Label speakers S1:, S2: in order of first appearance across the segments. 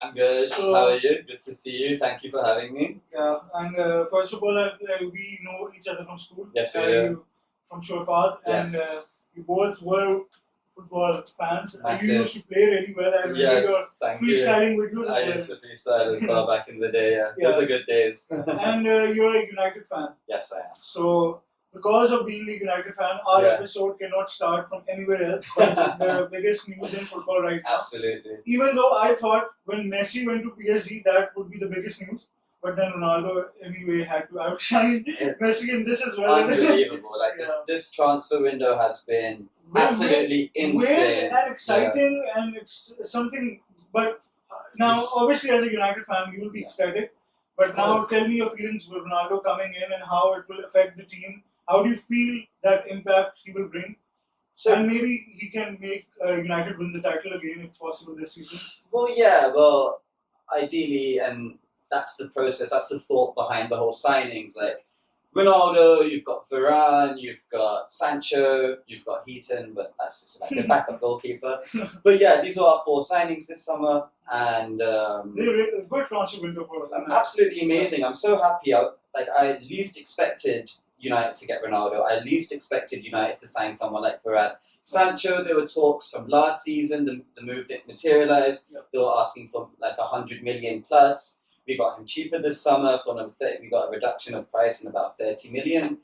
S1: I'm good.
S2: So-
S1: How are you? Good to see you. Thank you for having me.
S2: Yeah, and first of all, we know each other from school.
S1: Yes, we do.
S2: You from Shorefad, and
S1: Yes.
S2: you both were football fans.
S1: Massive.
S2: You used to play really well. I remember your
S1: Yes, thank you.
S2: freestyling videos
S1: I
S2: as
S1: used to freestyle as well back in the day. Yeah, those
S2: Yeah.
S1: are good days.
S2: well. And you're a United fan.
S1: Yes, I am.
S2: So, because of being a United fan, our
S1: Yeah.
S2: episode cannot start from anywhere else but the biggest news in football right now.
S1: Absolutely.
S2: Even though I thought when Messi went to PSG, that would be the biggest news. But then Ronaldo, anyway, had to outshine
S1: It's
S2: Messi in this as well.
S1: unbelievable. Like
S2: Yeah.
S1: this transfer window has been
S2: Weird-
S1: absolutely
S2: weird
S1: insane.
S2: and exciting, and it's something. But now,
S1: Yes.
S2: obviously, as a United fan, you'll be
S1: Yeah.
S2: ecstatic. But
S1: Of
S2: now,
S1: course.
S2: tell me your feelings with Ronaldo coming in and how it will affect the team. How do you feel that impact he will bring?
S1: So,
S2: And maybe he can make United win the title again if possible this season.
S1: well, ideally, and that's the process, that's the thought behind the whole signings. Like Ronaldo, you've got Varane, you've got Sancho, you've got Heaton, but that's just like a backup goalkeeper. But yeah, these were our 4 signings this summer, and
S2: They're a good transfer window for them.
S1: absolutely amazing. I'm so happy. I least expected United to get Ronaldo. I least expected United to sign someone like Varane. Sancho, there were talks from last season. The move didn't materialize.
S2: Yep.
S1: They were asking for like 100 million plus. We got him cheaper this summer for another 30. We got a reduction of price in about 30 million,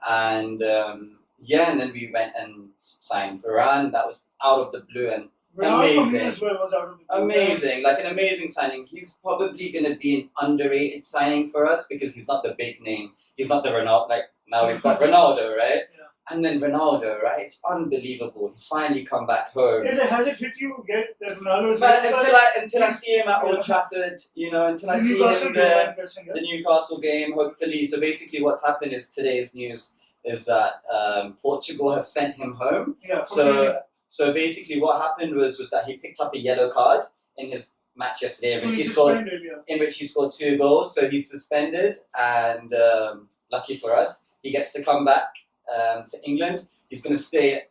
S1: and and then we went and signed Varane. That was out of the blue and
S2: Ronaldo for me
S1: amazing.
S2: as well was out of the blue.
S1: amazing, like an amazing signing. He's probably going to be an underrated signing for us because he's not the big name. He's not the Ronaldo. Like now we've got Ronaldo, right?
S2: Yeah.
S1: And then Ronaldo, right? It's unbelievable. He's finally come back home.
S2: Has it hit you yet that Ronaldo is
S1: But until I see him at Old Trafford, until I
S2: the
S1: see
S2: Newcastle
S1: him
S2: game,
S1: there,
S2: I'm guessing,
S1: the Newcastle game, hopefully. So basically, what's happened is today's news is that Portugal have sent him home.
S2: yeah.
S1: So basically, what happened was that he picked up a yellow card in his match yesterday,
S2: So
S1: in which he
S2: he's
S1: scored
S2: suspended, yeah.
S1: in which he scored 2 goals. So he's suspended, and lucky for us, he gets to come back to England. He's going to stay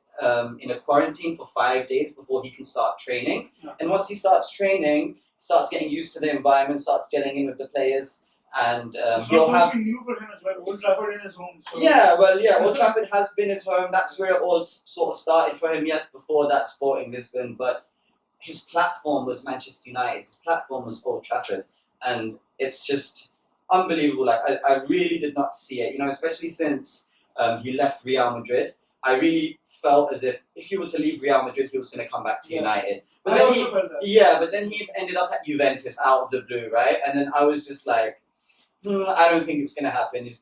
S1: in a quarantine for 5 days before he can start training.
S2: Yeah.
S1: And once he starts training, starts getting used to the environment, starts gelling in with the players, and
S2: It's
S1: he'll
S2: not
S1: have.
S2: something new for him as well. Old Trafford is his home. So
S1: Old Trafford has been his home. That's where it all sort of started for him. Yes, before that, Sporting Lisbon, but his platform was Manchester United. His platform was Old Trafford, and it's just unbelievable. Like I really did not see it. Especially since he left Real Madrid. I really felt as if he were to leave Real Madrid, he was going to come back to
S2: Yeah.
S1: United. But
S2: I
S1: then
S2: also felt that.
S1: but then he ended up at Juventus out of the blue, right? And then I was just like, I don't think it's going to happen. He's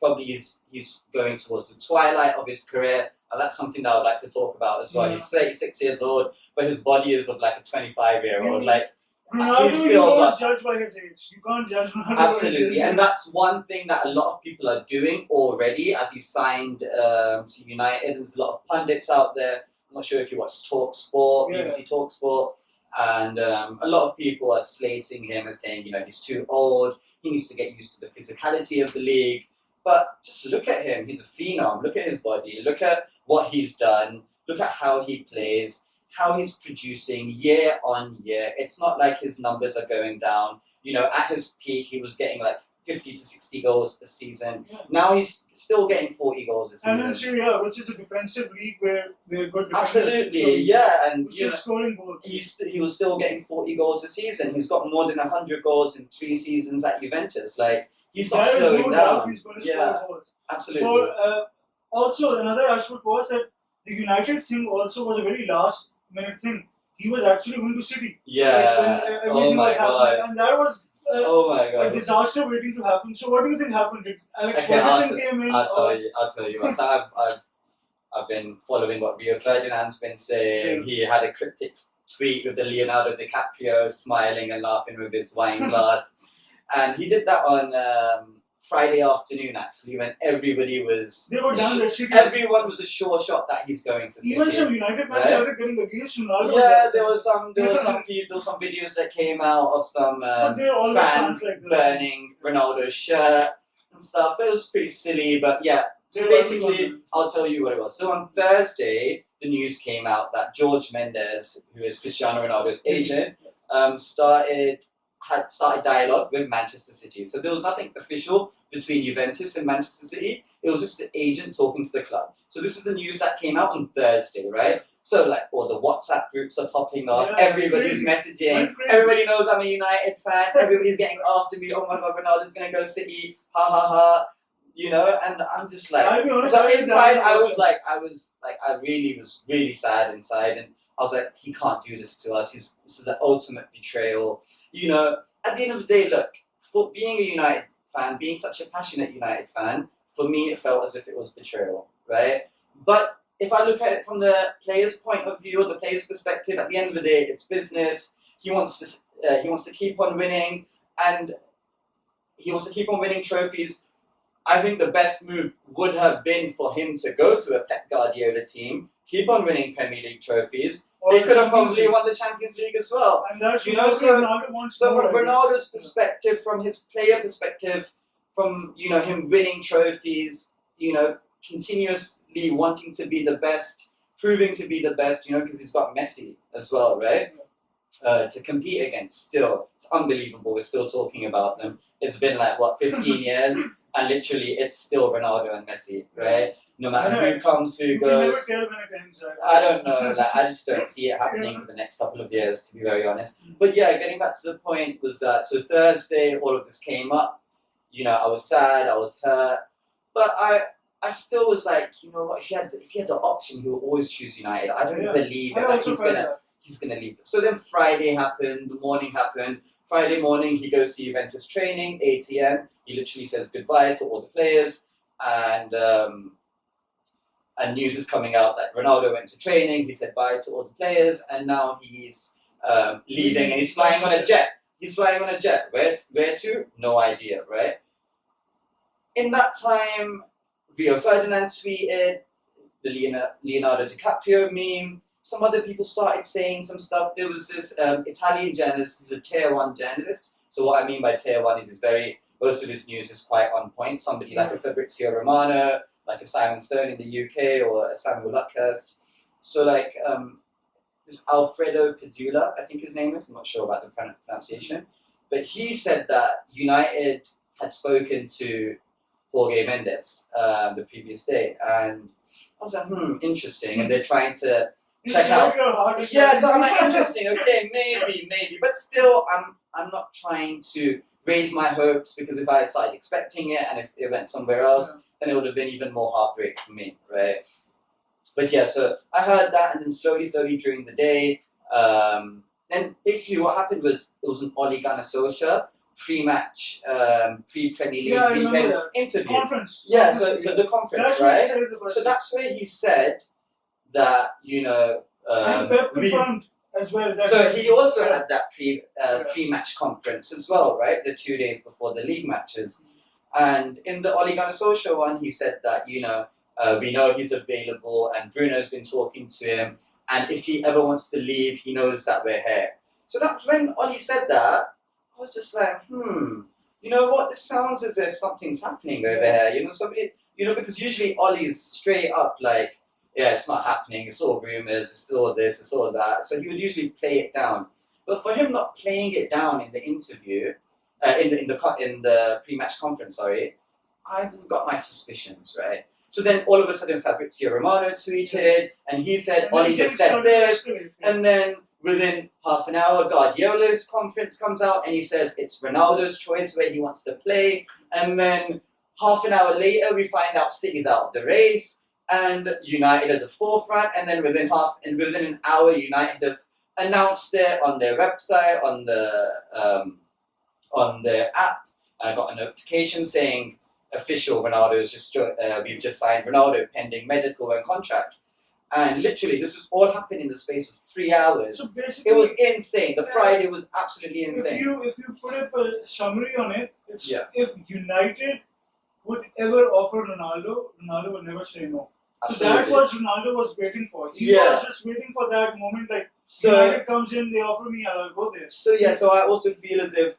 S1: going towards the twilight of his career, and that's something that I would like to talk about as well.
S2: Yeah.
S1: He's 36 years old, but his body is of like a 25-year-old.
S2: Yeah.
S1: Like
S2: Ronaldo,
S1: he's
S2: you
S1: still
S2: don't
S1: not-
S2: judge by his age. You can't judge Ronaldo by
S1: Absolutely,
S2: his age.
S1: and that's one thing that a lot of people are doing already as he signed to United. There's a lot of pundits out there. I'm not sure if you watch TalkSport,
S2: Yeah.
S1: BBC TalkSport, and a lot of people are slating him and saying, he's too old. He needs to get used to the physicality of the league. But just look at him. He's a phenom. Look at his body. Look at what he's done. Look at how he plays. How he's producing year on year. It's not like his numbers are going down. At his peak, he was getting like 50 to 60 goals a season.
S2: Yeah.
S1: Now he's still getting 40 goals a season.
S2: And then Syria, which is a defensive league where they're good defenders.
S1: Absolutely,
S2: So
S1: yeah. And
S2: he's still scoring goals.
S1: he was still getting 40 goals a season. He's got more than 100 goals in 3 seasons at Juventus. Like, he's not
S2: There is
S1: slowing
S2: no doubt
S1: down.
S2: he's going to
S1: Yeah.
S2: score goals.
S1: Absolutely.
S2: Also, another aspect was that the United thing also was a very last-minute thing. He was actually going to City.
S1: Yeah.
S2: When
S1: Oh
S2: everything
S1: my
S2: was happening.
S1: god.
S2: And that was
S1: Oh my
S2: a
S1: god.
S2: disaster waiting to happen. So what do you think happened? Did Alex
S1: Okay,
S2: Ferguson came in?
S1: I'll
S2: or-
S1: tell you. So I've been following what Rio Ferdinand's been saying.
S2: Yeah.
S1: He had a cryptic tweet with the Leonardo DiCaprio smiling and laughing with his wine glass, and he did that on Friday afternoon actually, when everybody was.
S2: They were down the City.
S1: Everyone was a sure shot that he's going to City.
S2: Even some United fans
S1: Right?
S2: started getting against Ronaldo.
S1: Yeah, there was some videos that came out of some
S2: But they're always
S1: fans
S2: fans like this.
S1: burning Ronaldo's shirt and stuff. It was pretty silly, but yeah. So
S2: They were
S1: basically,
S2: everyone.
S1: I'll tell you what it was. So on Thursday, the news came out that George Mendes, who is Cristiano Ronaldo's agent, started had started dialogue with Manchester City. So there was nothing official between Juventus and Manchester City. It was just the agent talking to the club. So this is the news that came out on Thursday, right? So like all the WhatsApp groups are popping off,
S2: Yeah,
S1: everybody's messaging,
S2: Went crazy.
S1: everybody knows I'm a United fan, everybody's getting after me, oh my god, Ronaldo's gonna go City, ha ha ha. You know, and I'm just like,
S2: I'll be honest,
S1: so
S2: I didn't
S1: inside
S2: download
S1: I
S2: it.
S1: was like, I really was really sad inside, and I was like, he can't do this to us. This is the ultimate betrayal. You know, at the end of the day, look, for being a United fan, being such a passionate United fan, for me it felt as if it was betrayal, right? But if I look at it from the player's point of view or the player's perspective, at the end of the day, it's business. He wants to keep on winning, and he wants to keep on winning trophies. I think the best move would have been for him to go to a Pep Guardiola team, keep on winning Premier League trophies.
S2: Or
S1: They
S2: the
S1: could have
S2: Champions
S1: probably
S2: League.
S1: won the Champions League as well.
S2: And that's
S1: You know,
S2: what
S1: so-
S2: Ronaldo wants
S1: So
S2: more,
S1: from
S2: I guess.
S1: Ronaldo's perspective, from his player perspective, from him winning trophies, continuously wanting to be the best, proving to be the best, because he's got Messi as well, right? To compete against still. It's unbelievable. We're still talking about them. It's been like 15 years, and literally it's still Ronaldo and Messi, right? No matter who comes, who
S2: You can never
S1: goes.
S2: tell when it ends. Right?
S1: I don't know. Like, I just don't see it happening for the next couple of years, to be very honest. But yeah, getting back to the point was that so Thursday, all of this came up. I was sad, I was hurt, but I still was like, you know what? If he had the option, he would always choose United. I don't
S2: Yeah.
S1: believe
S2: I
S1: it, that
S2: also
S1: he's
S2: felt
S1: gonna
S2: that.
S1: he's gonna leave. So then Friday happened, the morning happened. Friday morning, he goes to Juventus training, 8 a.m. He literally says goodbye to all the players, and news is coming out that Ronaldo went to training. He said bye to all the players, and now he's leaving, and he's flying on a jet. He's flying on a jet. Where to? No idea, right? In that time, Rio Ferdinand tweeted, the Leonardo DiCaprio meme. Some other people started saying some stuff. There was this Italian journalist. He's a tier 1 journalist. So what I mean by tier 1 is most of his news is quite on point. Somebody like a Fabrizio Romano, like a Simon Stone in the UK, or a Samuel Luckhurst. So like this Alfredo Padula, I think his name is. I'm not sure about the pronunciation. But he said that United had spoken to Jorge Mendes the previous day. And I was like, interesting. And they're trying to check out.
S2: Your heart is
S1: Yeah, so I'm like, interesting, okay, maybe. But still, I'm not trying to raise my hopes, because if I started expecting it and if it went somewhere else, then it would have been even more heartbreak for me, right? But yeah, so I heard that, and then slowly during the day, then basically what happened was it was an Ole Gunnar Solskjaer pre-match, pre-Premier League
S2: Yeah, I remember
S1: weekend
S2: that.
S1: interview.
S2: Conference.
S1: Yeah,
S2: Conference,
S1: so the conference,
S2: that's what he
S1: right?
S2: said in the first
S1: So that's where he said that,
S2: and Pep
S1: we-
S2: confirmed as well. That
S1: so he also
S2: yeah.
S1: had that pre-match conference as well, right? The 2 days before the league matches. And in the Ole Gunnar Solskjaer one, he said that, we know he's available, and Bruno's been talking to him, and if he ever wants to leave, he knows that we're here. So that's when Ole said that, I was just like, you know what? This sounds as if something's happening over here. Because usually Ollie's straight up like, yeah, it's not happening, it's all rumours, it's all this, it's all that. So he would usually play it down. But for him not playing it down in the interview, in the pre-match conference, I got my suspicions, right? So then all of a sudden Fabrizio Romano tweeted, and he said,
S2: And then
S1: Ollie just
S2: things
S1: said
S2: started to
S1: this,
S2: escalate.
S1: and then within half an hour, Guardiola's conference comes out, and he says it's Ronaldo's choice where he wants to play, and then half an hour later, we find out City's out of the race, and United at the forefront, and then within an hour, United have announced it on their website, on their app. I got a notification saying official we've just signed Ronaldo pending medical and contract. And literally, this was all happened in the space of 3 hours.
S2: So basically,
S1: It was insane. The
S2: Yeah.
S1: Friday was absolutely insane.
S2: if you put up a summary on it, it's
S1: Yeah.
S2: if United would ever offer Ronaldo would never say no. So that
S1: Absolutely.
S2: was Ronaldo was waiting for. He
S1: Yeah.
S2: was just waiting for that moment, like
S1: So,
S2: United comes in, they offer me, I'll go there.
S1: so I also feel as if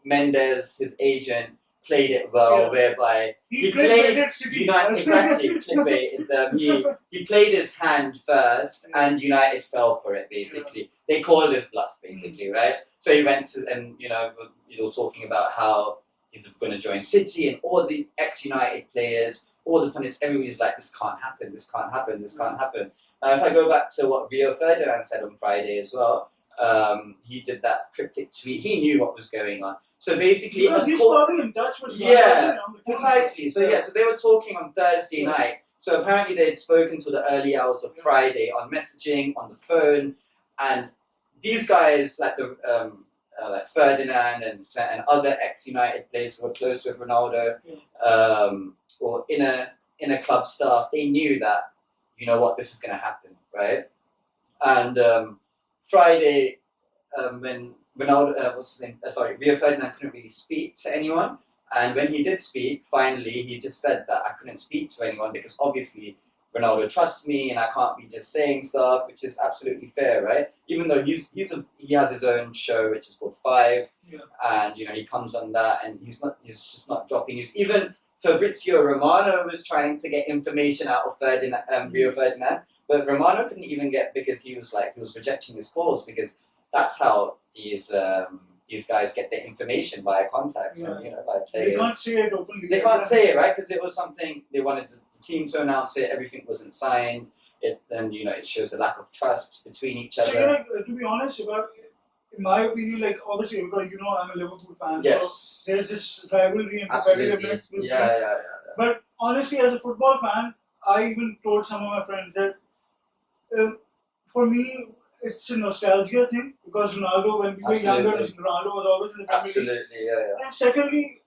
S1: Mendes, his agent, played it well,
S2: Yeah.
S1: whereby
S2: He
S1: played
S2: played City.
S1: United exactly clickbait. He played his hand first,
S2: Yeah.
S1: and United fell for it. Basically, they called his bluff. Basically, right? So he went to, and you're talking about how he's going to join City, and all the ex-United players, all the pundits, everybody's like, this can't happen, this can't happen, this can't happen. If I go back to what Rio Ferdinand said on Friday as well, he did that cryptic tweet. He knew what was going on. So basically,
S2: Because he's probably in touch with
S1: Yeah,
S2: on the phone.
S1: precisely. So they were talking on Thursday night. So apparently they had spoken to the early hours of Friday on messaging, on the phone, and these guys like like Ferdinand and other ex-United players who were close with Ronaldo, or inner club staff, they knew that, you know what, this is going to happen, right? And Friday, when Ronaldo, what's his name? Rio Ferdinand couldn't really speak to anyone. And when he did speak, finally, he just said that I couldn't speak to anyone because obviously Ronaldo trusts me and I can't be just saying stuff, which is absolutely fair, right? Even though he has his own show which is called Five, and he comes on that and he's just not dropping news. Even Fabrizio Romano was trying to get information out of Rio Ferdinand, but Romano couldn't even get, because he was rejecting his calls, because that's how these guys get their information via contacts and by players.
S2: They can't say it openly.
S1: They can't say it, right? Because it was something they wanted the team to announce it. Everything wasn't signed. It shows a lack of trust between each other.
S2: So to be honest, in my opinion, obviously because I'm a Liverpool fan,
S1: Yes.
S2: so there's this rivalry and
S1: Absolutely.
S2: competitiveness.
S1: Yeah.
S2: But honestly, as a football fan, I even told some of my friends that for me, it's a nostalgia thing, because Ronaldo, when we were younger, Ronaldo was always in the Premier League.
S1: Absolutely, yeah.
S2: And secondly,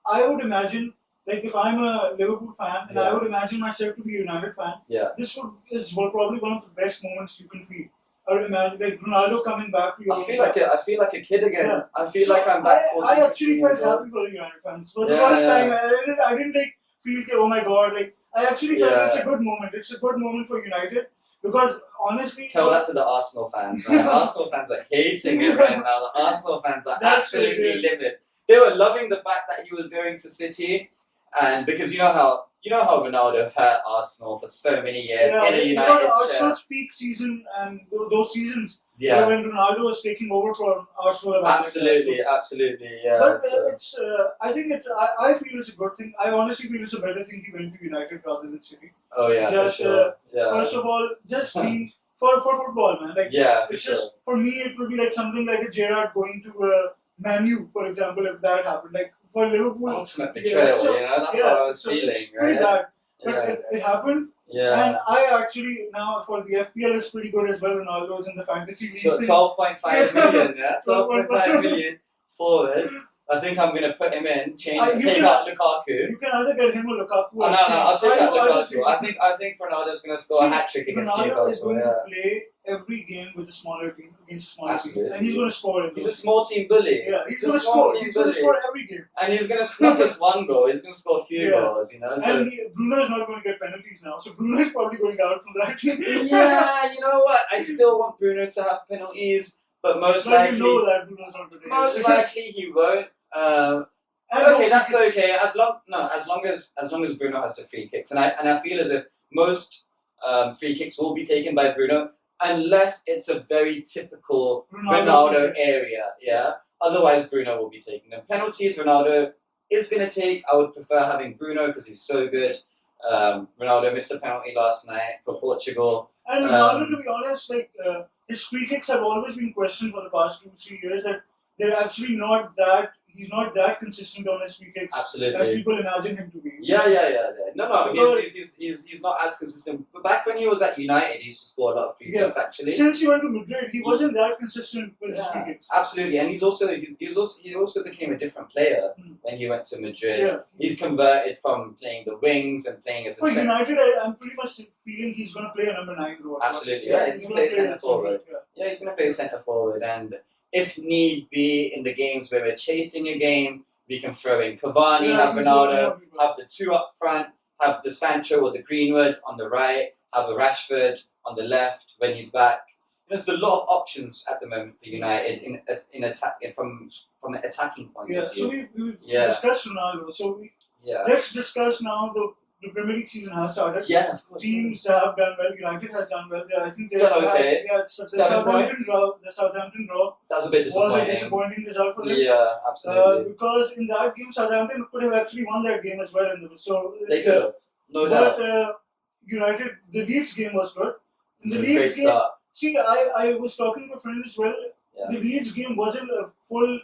S2: I would imagine, if I'm a Liverpool fan and I would imagine myself to be a United fan, this is probably one of the best moments you can feel. Or imagine Ronaldo coming back to your
S1: I feel like a kid again.
S2: Yeah.
S1: I feel like I'm back.
S2: I actually felt happy for the United fans. For the first time, I didn't feel oh my god, I actually felt it's a good moment. It's a good moment for United. Because honestly,
S1: tell that to the Arsenal fans, man. Arsenal fans are hating it right now. The Arsenal fans are absolutely livid. They were loving the fact that he was going to City, and because you know how Ronaldo hurt Arsenal for so many years in a United.
S2: Arsenal's peak season and those seasons, when Ronaldo was taking over from Arsenal.
S1: Absolutely, yeah.
S2: But I think I feel it's a good thing. I honestly feel it's a better thing he went to United rather than City.
S1: Oh yeah, for sure.
S2: First of all, just being for football, man. For me, it would be something like a Gerrard going to Man U, for example, if that happened. For Liverpool,
S1: ultimate betrayal. That's what I was feeling.
S2: It's pretty bad, but it happened.
S1: Yeah.
S2: And I actually now for the FPL is pretty good as well. Ronaldo's in the fantasy league.
S1: 12.5 million. 12.5 million forward. I think I'm gonna put him in. Take out Lukaku.
S2: You can either get him or Lukaku.
S1: No, I'll take out Lukaku. I think Ronaldo's gonna score a hat trick against Newcastle.
S2: Ronaldo is going to play every game with a smaller team against a smaller team, and he's going to score.
S1: He's a small team bully.
S2: Yeah, he's going to score. He's going to score every game,
S1: and he's going to not just one goal. He's going to score a few goals. So,
S2: and Bruno is not going to get penalties now, so Bruno is probably going out from that team.
S1: Yeah, you know what? I still want Bruno to have penalties, but most likely,
S2: you know that Bruno's not going to.
S1: Most likely he won't. Okay, that's okay. As long as Bruno has the free kicks, and I feel as if most free kicks will be taken by Bruno, unless it's a very typical Ronaldo area. Yeah. Otherwise, Bruno will be taking them. Penalties, Ronaldo is going to take. I would prefer having Bruno because he's so good. Ronaldo missed a penalty last night for Portugal.
S2: And Ronaldo, to be honest, his free kicks have always been questioned for the past 2-3 years. That they're actually not that. He's not that consistent on his free kicks as people imagine him to be.
S1: Yeah. No, he's not as consistent. But back when he was at United, he used to score a lot of free kicks. Actually,
S2: since he went to Madrid, he wasn't that consistent with his free kicks.
S1: Absolutely, and he also became a different player when he went to Madrid. Yeah. He's converted from playing the wings and playing as a.
S2: For United, I'm pretty much feeling he's going to play a number 9 role.
S1: Absolutely, yeah. He's going to play centre forward. Yeah, he's going to play centre forward, and if need be, in the games where we're chasing a game, we can throw in Cavani, have Ronaldo, have the two up front, have the Sancho or the Greenwood on the right, have a Rashford on the left when he's back. There's a lot of options at the moment for United in attack from from an attacking point
S2: Yeah,
S1: of view.
S2: so we discussed Ronaldo. So let's discuss now the Premier League season has started.
S1: Yeah, of course.
S2: Teams have done well. United has done well. I think they've
S1: done okay.
S2: The Southampton draw.
S1: That was a bit disappointing.
S2: Was a disappointing result for them.
S1: Yeah, absolutely.
S2: Because in that game, Southampton could have actually won that game as well. So
S1: they could have, no doubt.
S2: But United, the Leeds game was good. In the
S1: Leeds game, start.
S2: See, I was talking to a friend as well. Yeah. The Leeds game wasn't a full,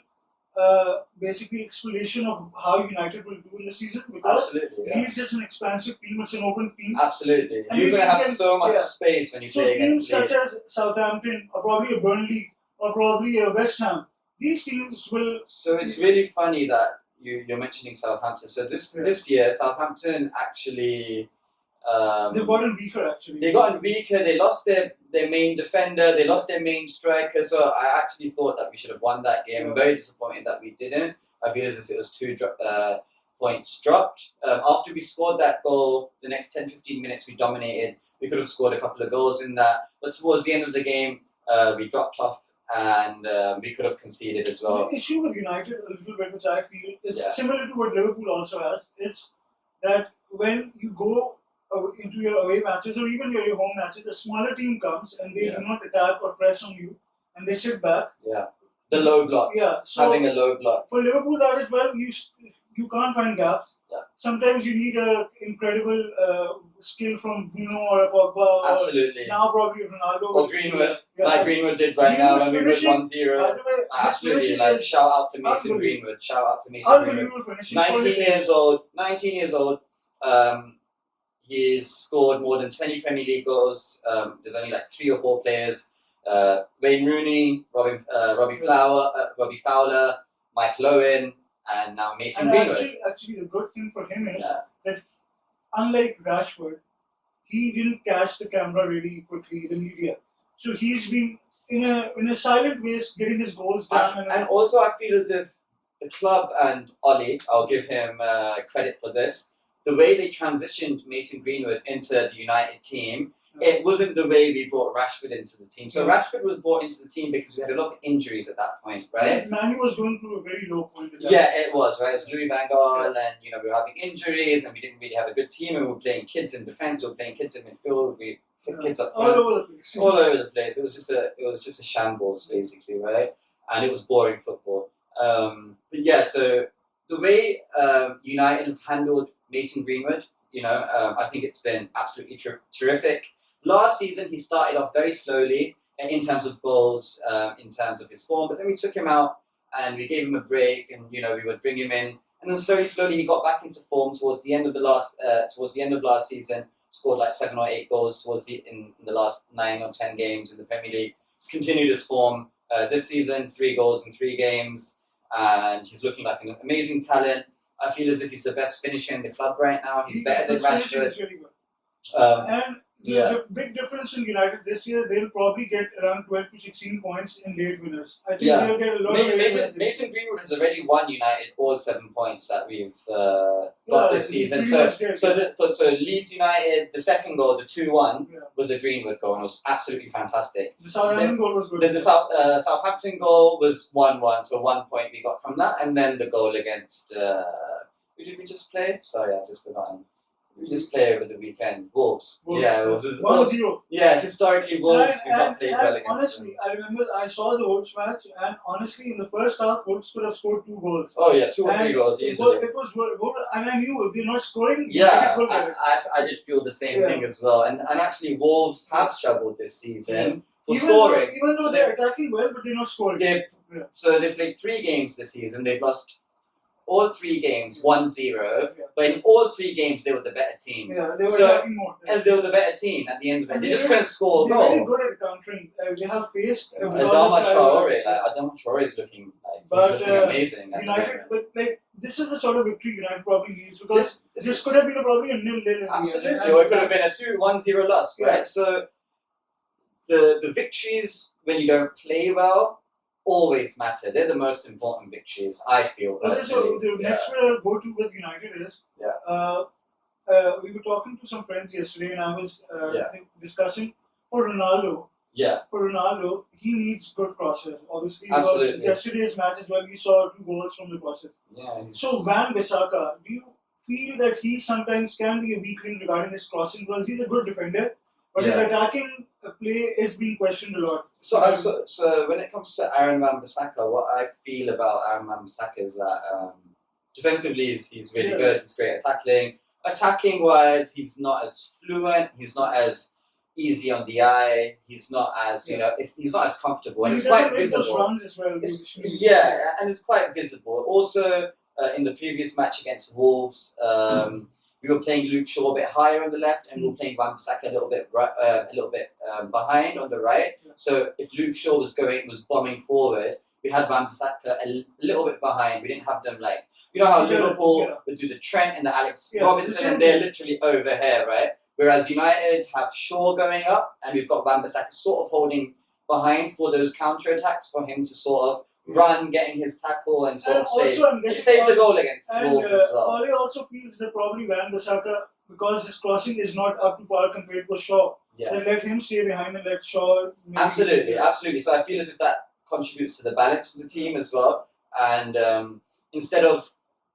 S2: basically explanation of how United will do in the season, because Leeds is an expansive team, it's an open team.
S1: Absolutely. And you're going to have so much space when you play against
S2: teams such as Southampton, or probably a Burnley, or probably a West Ham, these teams will...
S1: So it's really funny that you're mentioning Southampton. So this year, Southampton actually...
S2: they've gotten weaker, actually.
S1: They gotten weaker. They lost their main defender. They lost their main striker. So I actually thought that we should have won that game. I'm very disappointed that we didn't. I feel as if it was 2 points dropped. After we scored that goal, the next 10-15 minutes we dominated. We could have scored a couple of goals in that. But towards the end of the game, we dropped off and we could have conceded as well.
S2: The issue with United, a little bit, which I feel, is similar to what Liverpool also has. It's that when you go into your away matches or even your home matches, a smaller team comes and they do not attack or press on you, and they sit back.
S1: Yeah, the low block.
S2: Yeah, so
S1: having a low block.
S2: For Liverpool, that is, well, you can't find gaps.
S1: Yeah.
S2: Sometimes you need a incredible skill from Bruno or a Pogba.
S1: Absolutely.
S2: Or now probably Ronaldo.
S1: Or Greenwood, like Greenwood did right now when we were 1-0.
S2: By the way,
S1: absolutely, like shout out to Mason Greenwood. Shout out to Mason Greenwood. 19 years old. He's scored more than 20 Premier League goals. There's only like 3 or 4 players. Wayne Rooney, Robbie Fowler, Michael Owen, and now Mason Greenwood.
S2: Actually, the good thing for him is that unlike Rashford, he didn't catch the camera really quickly, the media. So he's been in a silent way getting his goals done.
S1: And also I feel as if the club and Ollie, I'll give him credit for this, the way they transitioned Mason Greenwood into the United team, it wasn't the way we brought Rashford into the team. So Rashford was brought into the team because we had a lot of injuries at that point, right?
S2: Manu was going through a very low point.
S1: Yeah, it was, right? It was Louis van Gaal, and we were having injuries, and we didn't really have a good team, and we were playing kids in defence, we were playing kids in midfield, we kids up front,
S2: all over the place.
S1: All over the place. It was just a shambles, basically, right? And it was boring football. But yeah, so the way United have handled Mason Greenwood, I think it's been absolutely terrific. Last season, he started off very slowly in terms of goals, in terms of his form, but then we took him out and we gave him a break, and we would bring him in, and then slowly he got back into form towards the end of last season. Scored like 7 or 8 goals in the last 9 or 10 games in the Premier League. He's continued his form this season, 3 goals in 3 games, and he's looking like an amazing talent. I feel as if he's the best finisher in the club right now. He's better than Rashford.
S2: Really good. The big difference in United this year, they'll probably get around 12 to 16 points in late winners. I think they'll get a lot of
S1: Mason Greenwood has already won United all 7 points that we've got this season. So Leeds United, the second goal, the 2-1, was a Greenwood goal, and it was absolutely fantastic.
S2: The Southampton goal was good.
S1: The Southampton goal was 1-1, so 1 point we got from that, and then the goal against who did we just play? Sorry, I've just forgotten. We just play over the weekend. Wolves. Yeah, it was
S2: 1-0.
S1: Yeah, historically Wolves we've not played well against.
S2: Honestly, I remember I saw the Wolves match, and honestly, in the first half, Wolves could have scored 2 goals.
S1: Oh yeah, 2 or 3 goals easily.
S2: It was good, and I knew they're not scoring.
S1: Yeah, I did feel the same thing as well. And actually, Wolves have struggled this season for scoring.
S2: Even though they're attacking well, but they're not scoring.
S1: So they've played 3 games this season. They've lost all 3 games 1-0, but in all 3 games they were the better team.
S2: Yeah, they were attacking more.
S1: And they were the better team at the end of it. They just couldn't score a goal.
S2: They're very good at countering. They have pace.
S1: Adama Traore is looking amazing.
S2: United, but this is the sort of victory United probably needs, because this could have been probably a 0-0.
S1: Absolutely, or it could have been a 1-0 loss, right? So the victories when you don't play well always matter. They're the most important victories, I feel personally.
S2: The next one I'll go to with United is we were talking to some friends yesterday, and I was discussing for Ronaldo.
S1: Yeah.
S2: For Ronaldo, he needs good crosses. Obviously,
S1: Absolutely.
S2: because yesterday's matches where we saw 2 goals from the crosses.
S1: Yeah.
S2: So Wan-Bissaka, do you feel that he sometimes can be a weak link regarding his crossing? Because he's a good defender, but his attacking play is being questioned a lot.
S1: So when it comes to Aaron Wan-Bissaka, what I feel about Aaron Wan-Bissaka is that defensively he's really good. He's great at tackling. Attacking wise, he's not as fluent. He's not as easy on the eye. He's not as he's not as comfortable, and it's quite visible.
S2: Those runs as well.
S1: And it's quite visible. Also, in the previous match against Wolves, we were playing Luke Shaw a bit higher on the left, and we were playing Wan-Bissaka a little bit behind on the right. So if Luke Shaw was bombing forward, we had Wan-Bissaka a little bit behind. We didn't have them like how Liverpool would do the Trent and the Alex Robinson, and they're literally over here, right? Whereas United have Shaw going up, and we've got Wan-Bissaka sort of holding behind for those counter attacks for him to sort of run, getting his tackle, and sort of save the goal against Wolves as well.
S2: Ole also feels that probably Wan-Bissaka, because his crossing is not up to par compared to Shaw, they let him stay behind and let Shaw.
S1: Absolutely. So I feel as if that contributes to the balance of the team as well. And instead of,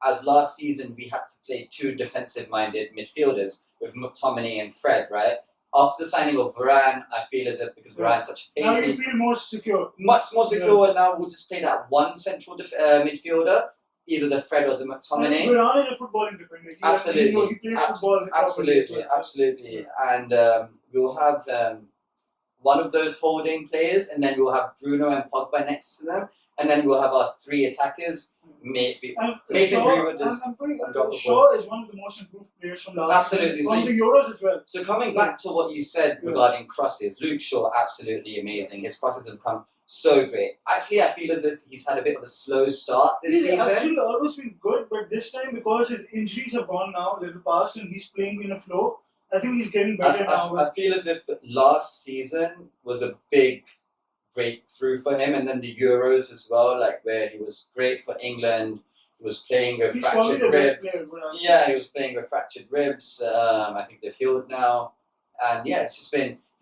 S1: as last season, we had to play 2 defensive-minded midfielders with McTominay and Fred, right? After the signing of Varane, I feel as if because Varane's such a
S2: pacey, now you feel more secure.
S1: Much more secure, and now we'll just play that one central midfielder, either the Fred or the McTominay.
S2: Varane is a footballing defender. He plays football.
S1: Absolutely. And we'll have one of those holding players, and then we'll have Bruno and Pogba next to them, and then we'll have our 3 attackers. Maybe Mason Greenwood is
S2: Shaw is one of the most improved players from last season, from the Euros as well.
S1: So coming back to what you said regarding crosses, Luke Shaw, absolutely amazing. His crosses have come so great. Actually, I feel as if he's had a bit of a slow start this season.
S2: He's actually always been good, but this time because his injuries have gone now a little past and he's playing in a flow, I think he's getting better now.
S1: I feel as if last season was a big breakthrough for him, and then the Euros as well, like where he was great for England. He was playing with fractured ribs. He was playing with fractured ribs. I think they've healed now, and he's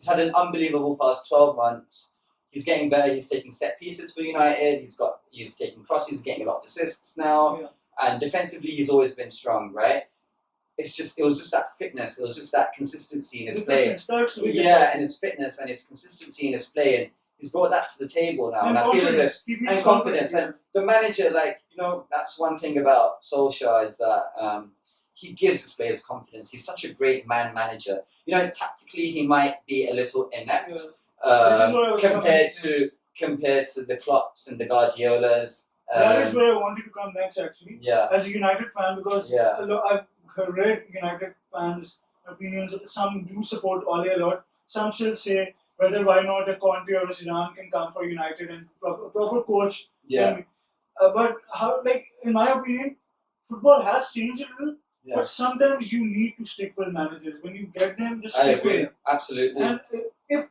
S1: had an unbelievable past 12 months. He's getting better. He's taking set pieces for United. He's taking crosses. He's getting a lot of assists now, and defensively he's always been strong, right? It was just that fitness. It was just that consistency in his play. And his fitness and his consistency in his play, and he's brought that to the table now, and I feel as if confidence. And the manager, that's one thing about Solskjaer is that he gives his players confidence. He's such a great manager. Tactically he might be a little inept compared to the Klopps and the Guardiolas.
S2: That is where I wanted to come next, actually.
S1: Yeah.
S2: As a United fan, because I've read United fans' opinions. Some do support Ole a lot. Some still say why not a Conte or a Zidane can come for United and a proper coach.
S1: Yeah.
S2: But in my opinion, football has changed a little. Yeah. But sometimes you need to stick with managers. When you get them, just stick with them.
S1: Absolutely.
S2: And if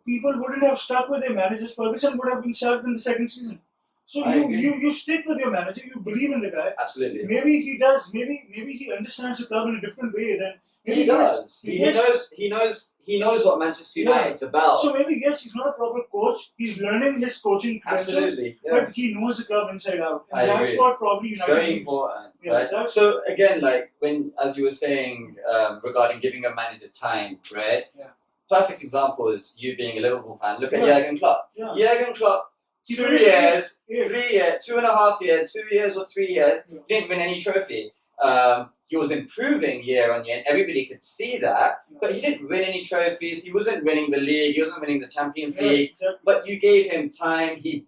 S2: people wouldn't have stuck with their managers, Ferguson would have been sacked in the second season. So you stick with your manager. You believe in the guy.
S1: Absolutely.
S2: Maybe he does. Maybe he understands the club in a different way than.
S1: He does. He knows what Manchester United's about.
S2: So maybe he's not a proper coach. He's learning his coaching credentials.
S1: Absolutely. Yeah.
S2: But he knows the club inside out. And that's what probably United
S1: needs. Very important. Yeah, right? So again, as you were saying regarding giving a manager time, right?
S2: Yeah.
S1: Perfect example is you being a Liverpool fan. Look at Jurgen Klopp.
S2: Yeah.
S1: Jurgen Klopp. 2 years, 3 years, 2.5 years, 2 years or 3 years, didn't win any trophy. He was improving year on year, and everybody could see that. But he didn't win any trophies. He wasn't winning the league. He wasn't winning the Champions League.
S2: Exactly.
S1: But you gave him time. He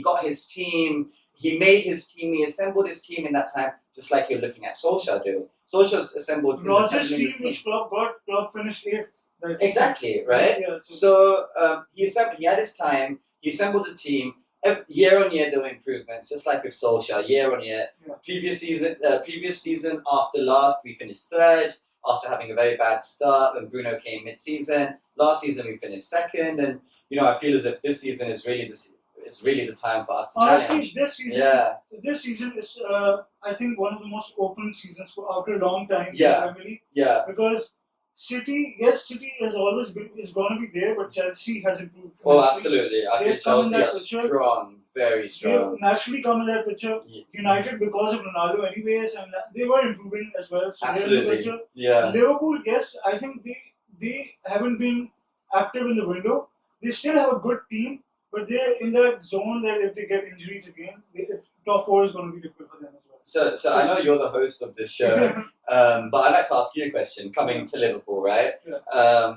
S1: got his team. He made his team. He assembled his team in that time, just like you're looking at Solskjaer doing. Solskjaer's assembled
S2: his team, which Klopp finished 8th.
S1: Exactly, right?
S2: Yeah,
S1: so he had his time. He assembled a team. Year on year, there were improvements, just like with Solskjaer. Year on year, previous season after last, we finished 3rd after having a very bad start when Bruno came mid-season. Last season, we finished 2nd, and I feel as if this season is really the time for us to challenge.
S2: Honestly, this season is I think one of the most open seasons after a long time.
S1: Yeah.
S2: Because City has always been is going to be there, but Chelsea has improved.
S1: Oh,
S2: immensely.
S1: absolutely. I
S2: They've
S1: think
S2: come in
S1: Chelsea
S2: that
S1: are
S2: picture.
S1: strong, very
S2: They
S1: strong.
S2: naturally come in that picture.
S1: Yeah.
S2: United because of Ronaldo, anyways, and they were improving as well. So they're in the
S1: Absolutely.
S2: picture.
S1: Yeah.
S2: Liverpool, yes, I think they haven't been active in the window. They still have a good team, but they're in that zone that if they get injuries again, top four is going to be difficult for them as well.
S1: So I know you're the host of this show, but I'd like to ask you a question. Coming to Liverpool, right?
S2: Yeah.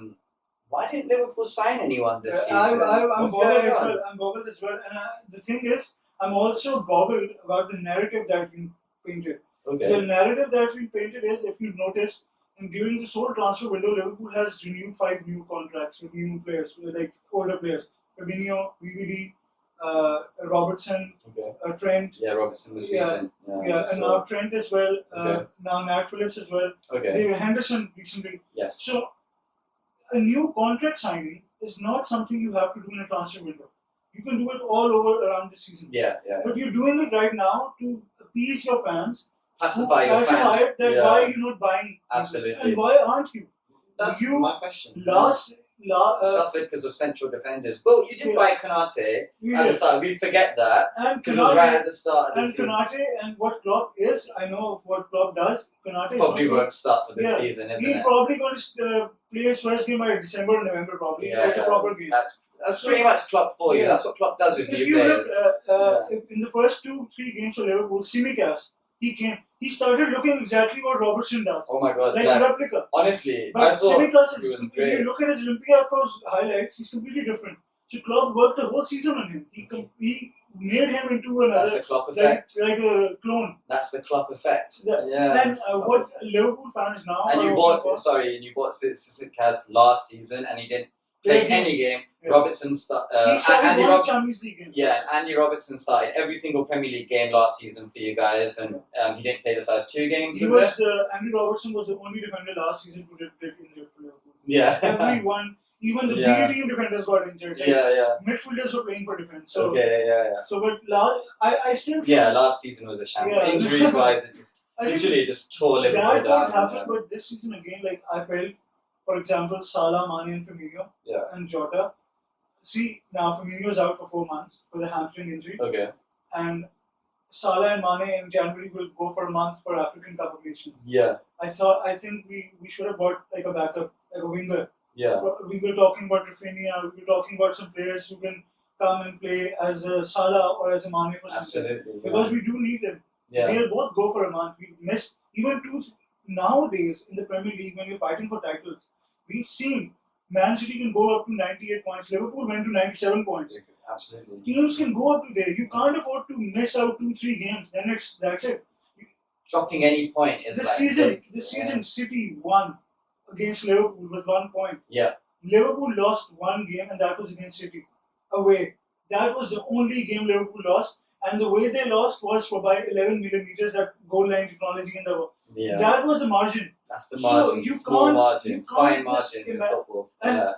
S1: Why didn't Liverpool sign anyone this season?
S2: I'm
S1: What's
S2: boggled
S1: going
S2: as
S1: on?
S2: well. I'm boggled as well. And the thing is, I'm also boggled about the narrative that's been painted.
S1: Okay.
S2: The narrative that's been painted is, if you notice, during this whole transfer window, Liverpool has renewed 5 new contracts with new players, like older players. Fabinho, VVD, Robertson, Trent.
S1: Yeah, Robertson was recent.
S2: Yeah, and now Trent as well. Now Nat Phillips as well.
S1: Okay.
S2: Henderson recently.
S1: Yes.
S2: So a new contract signing is not something you have to do in a transfer window. You can do it all over around the season.
S1: Yeah.
S2: But you're doing it right now to appease your fans.
S1: Pacify your fans.
S2: Why are you not buying?
S1: Absolutely.
S2: And why aren't you?
S1: That's my question.
S2: Suffered
S1: because of central defenders. Well, you did buy Konate at the start. We forget that.
S2: And
S1: because it was right at the start of the season.
S2: Konate and what Klopp is, I know what Klopp does. Konate
S1: probably won't start for this season, isn't it?
S2: He's probably going to play his first game by December or November, probably. Like a proper game.
S1: That's pretty much Klopp for you. That's what Klopp does with new players.
S2: If in the first 2-3 games for Liverpool, Tsimikas, he started looking exactly what Robertson does.
S1: Oh my god.
S2: Like a replica.
S1: Honestly,
S2: but
S1: I thought
S2: Tsimikas
S1: if you
S2: look at his Olympiacos highlights, he's completely different. So Klopp worked the whole season on him. He made him into another.
S1: That's the Klopp effect.
S2: Like a clone.
S1: That's the Klopp effect.
S2: And what Liverpool fans now.
S1: And you bought Tsimikas last season, and he didn't play any game. Robertson
S2: Andy Champions League game.
S1: Yeah, Andy Robertson started every single Premier League game last season for you guys, and he didn't play the first 2 games.
S2: Andy Robertson was the only defender last season who did get injured for Liverpool.
S1: Yeah.
S2: Everyone, even the B team defenders got injured. Like, midfielders were playing for defense. So, So, but I still.
S1: Last season was a shambles. Injuries wise, it just tore Liverpool down.
S2: That won't happen, but this season again, like I felt, for example, Salah, Mane, and Firmino, and Jota. See, now Firmino is out for 4 months with a hamstring injury.
S1: Okay.
S2: And Salah and Mane in January will go for a month for African Cup of Nations.
S1: Yeah.
S2: I think we should have bought like a backup, like a winger.
S1: Yeah.
S2: We were talking about Rafinha. We were talking about some players who can come and play as a Salah or as a Mane for something.
S1: Absolutely.
S2: Because we do need them.
S1: Yeah.
S2: They'll both go for a month. We missed even nowadays in the Premier League when we're fighting for titles. We've seen Man City can go up to 98 points. Liverpool went to 97 points.
S1: Absolutely.
S2: Teams can go up to there. You can't afford to miss out 2-3 games. Then that's it.
S1: Dropping any point is
S2: this season City won against Liverpool with 1 point.
S1: Yeah.
S2: Liverpool lost 1 game, and that was against City away. That was the only game Liverpool lost, and the way they lost was by 11 millimeters. That goal line technology in the world.
S1: Yeah.
S2: That was the margin.
S1: That's the margin.
S2: So
S1: small margins, fine margins in football.
S2: And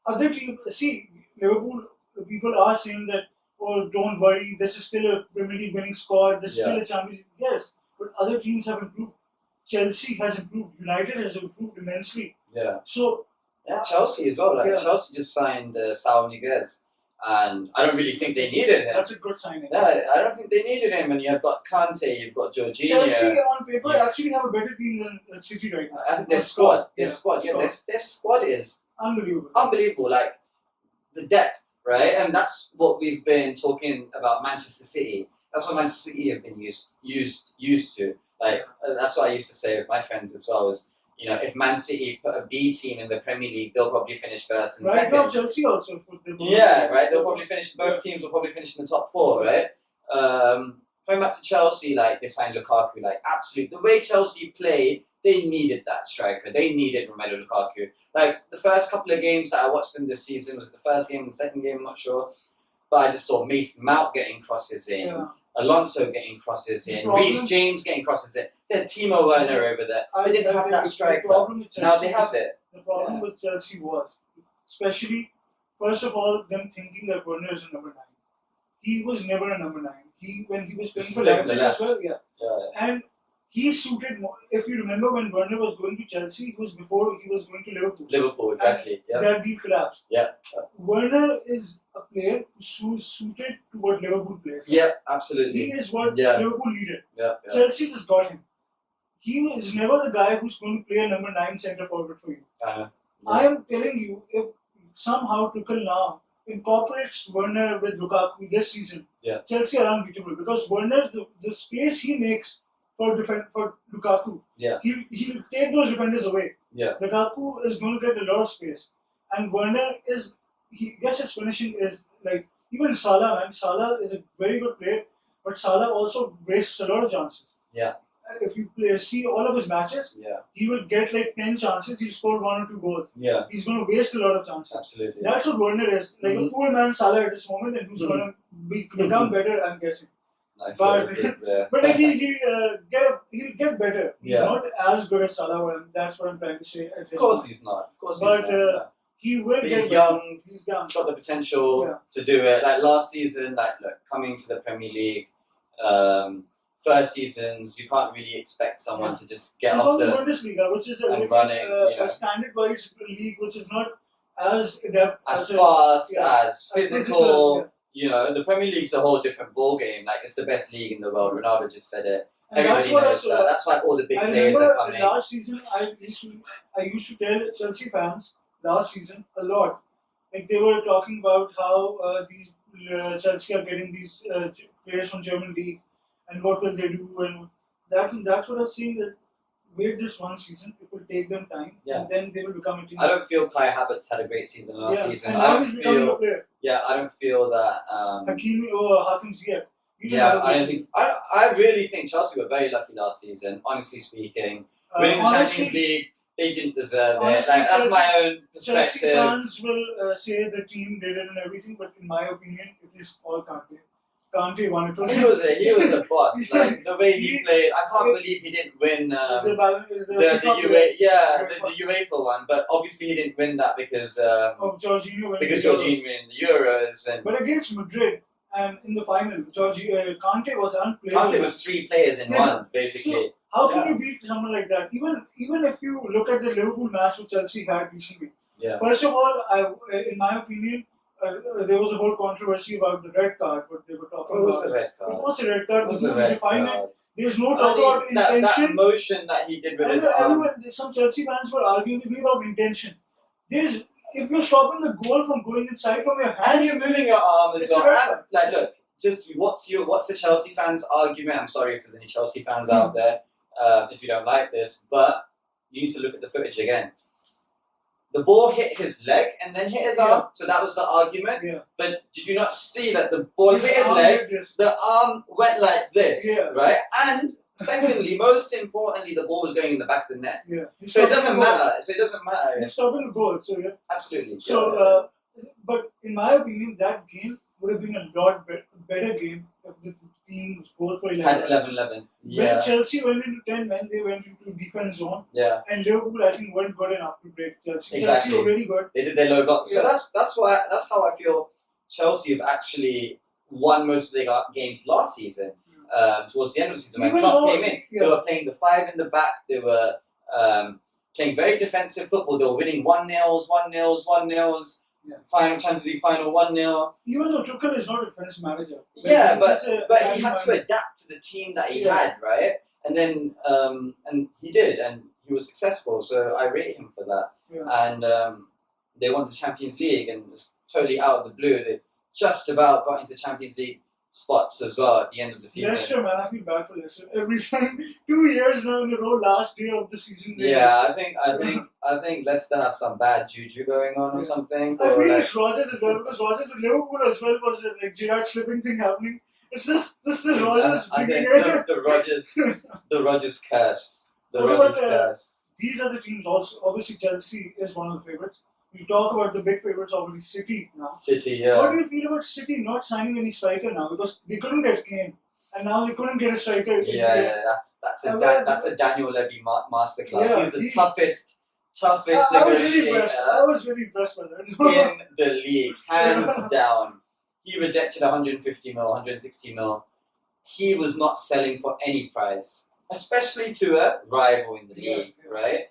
S2: other teams, see, Liverpool, people are saying that, oh, don't worry, this is still a Premier League winning squad, this is still a championship. Yes, but other teams have improved. Chelsea has improved. United has improved immensely.
S1: Yeah.
S2: So.
S1: Chelsea as well. Chelsea just signed Saul Niguez. And I don't really think they needed him.
S2: That's a good signing.
S1: Yeah, I don't think they needed him. And you've got Kante, you've got Jorginho.
S2: Chelsea on paper actually have a better team than City right now.
S1: I think their squad is unbelievable. Like the depth, right? And that's what we've been talking about Manchester City. That's what Manchester City have been used to. Like that's what I used to say with my friends as well. Is if Man City put a B team in the Premier League, they'll probably finish first and second.
S2: Right now, Chelsea also put them.
S1: Yeah, right. They'll probably finish. Both teams will probably finish in the top 4, right? Going back to Chelsea, like they signed Lukaku, like absolutely the way Chelsea play, they needed that striker. They needed Romelu Lukaku. Like the first couple of games that I watched them this season was the first game and the second game. I'm not sure, but I just saw Mason Mount getting crosses in. Yeah. Alonso getting crosses in, Reece James getting crosses in. They had Timo Werner over there. They didn't have that striker. Now they have it.
S2: The problem with Chelsea was, especially, first of all, them thinking that Werner is a number 9. He was never a number 9. When he was playing for Leipzig as well, and he suited more. If you remember when Werner was going to Chelsea, it was before he was going to Liverpool.
S1: Liverpool, exactly.
S2: And that deal collapsed.
S1: Yeah.
S2: Werner is a player who's suited to what Liverpool plays.
S1: Yeah, absolutely.
S2: He is what Liverpool needed.
S1: Yeah.
S2: Chelsea just got him. He is never the guy who's going to play a number 9 centre forward for you. I am telling you, if somehow Tuchel now incorporates Werner with Lukaku this season, Chelsea are unbeatable because Werner, the space he makes for Lukaku, he'll take those defenders away. Lukaku is going to get a lot of space, and Werner is his finishing is like even Salah. Man, Salah is a very good player, but Salah also wastes a lot of chances. If you see all of his matches, he will get like 10 chances. He scored 1 or 2 goals. He's going to waste a lot of chances.
S1: Absolutely.
S2: That's what Werner is. Like a poor man Salah at this moment, and who's going to become better, I'm guessing.
S1: Nice.
S2: But like he'll get better. He's not as good as Salah. That's what I'm trying to say.
S1: Of course he's not.
S2: He will get
S1: young.
S2: He's young.
S1: He's got the potential to do it. Like last season, coming to the Premier League, first seasons, you can't really expect someone to just get off the
S2: Bundesliga, which is a standard-wise league, which is not as adept,
S1: as fast, as physical. You know, the Premier League's a whole different ball game. Like it's the best league in the world. Ronaldo just said it. Everybody knows that. That's why all the big players are coming.
S2: Last season, I used to tell Chelsea fans last season a lot. Like they were talking about how these Chelsea are getting these players from German league. And what will they do? And that's what I'm saying. That wait this one season, it will take them time, and then they will become a team.
S1: I don't feel Kai Havertz had a great season last season.
S2: And now he's becoming a player.
S1: I don't feel that.
S2: Hakimi or Hakim Ziyech.
S1: I really think Chelsea were very lucky last season. Honestly speaking, winning the Champions League, they didn't deserve it. Like, that's my own perspective.
S2: Chelsea fans will say the team did it and everything, but in my opinion, it is all Kante. Kante won it.
S1: He was a boss. Like the way he played, I can't believe he didn't win the UEFA one. But obviously he didn't win that because
S2: of Jorginho.
S1: Because Jorginho won the Euros.
S2: But against Madrid and in the final, Kante was unplayable.
S1: Kante was 3 players in one, basically.
S2: So how can you beat someone like that? Even if you look at the Liverpool match which Chelsea had recently. First of all, in my opinion. There was a whole controversy about the red card, what they were talking about.
S1: It was a red card.
S2: It was a red card. There's no talk about intention.
S1: That motion that he did with his arm.
S2: Some Chelsea fans were arguing with me about intention. If you're stopping the goal from going inside from your hand,
S1: and you're moving your arm as well. And, look, what's the Chelsea fans' argument? I'm sorry if there's any Chelsea fans out there, if you don't like this, but you need to look at the footage again. The ball hit his leg and then hit his arm, so that was the argument. But did you not see that the ball hit his leg, the arm went like this, right? And secondly, most importantly, the ball was going in the back of the net. So it doesn't matter.
S2: You're stopping the goal, so
S1: Absolutely.
S2: So, but in my opinion, that game would have been a lot better game if the teams both were 11.
S1: Had 11-11.
S2: When Chelsea went into 10 men, they went into defense zone. And Liverpool, I think, weren't good enough to break Chelsea.
S1: Exactly.
S2: Chelsea were very good.
S1: They did their low block. So that's how I feel Chelsea have actually won most of their games last season. Towards the end of the season, when Klopp came in, they were playing the 5 in the back. They were playing very defensive football. They were winning 1-0s, 1-0s. Final Champions League final 1-0.
S2: Even though Tuchel is not a defense manager.
S1: But he had to adapt to the team that he had, right? And then and he did, and he was successful. So I rate him for that. And they won the Champions League, and it's totally out of the blue. They just about got into Champions League spots as well at the end of the season.
S2: Leicester, man, I feel bad for Leicester. Every time, 2 years now in a row, last day of the season.
S1: I think Leicester have some bad juju going on or something.
S2: I feel it's Rodgers as well, because Rodgers with Liverpool as well was like Gerrard slipping thing happening. It's just Rodgers.
S1: I think the Rodgers curse.
S2: These are the teams also. Obviously, Chelsea is one of the favourites. We talk about the big favorites, obviously City now. What do you feel about City not signing any striker now? Because they couldn't get Kane, and now they couldn't get a striker.
S1: That's a Daniel Levy masterclass. He's the toughest negotiator.
S2: I was really impressed by that.
S1: In the league, hands down. He rejected 150 mil, 160 mil. He was not selling for any price. especially to a rival in the league, right?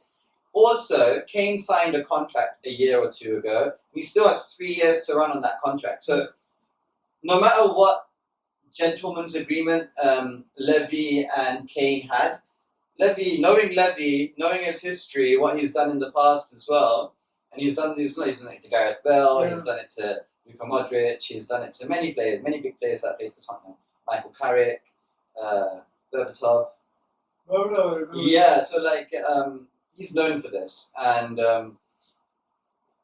S1: Also, Kane signed a contract a year or two ago. He still has 3 years to run on that contract. So, no matter what gentleman's agreement Levy and Kane had, Levy, knowing his history, what he's done in the past as well, and he's done it to Gareth Bale, he's done it to Luka Modric, he's done it to many players, many big players that played for Tottenham, Michael Carrick, Berbatov. Yeah, so like he's known for this, and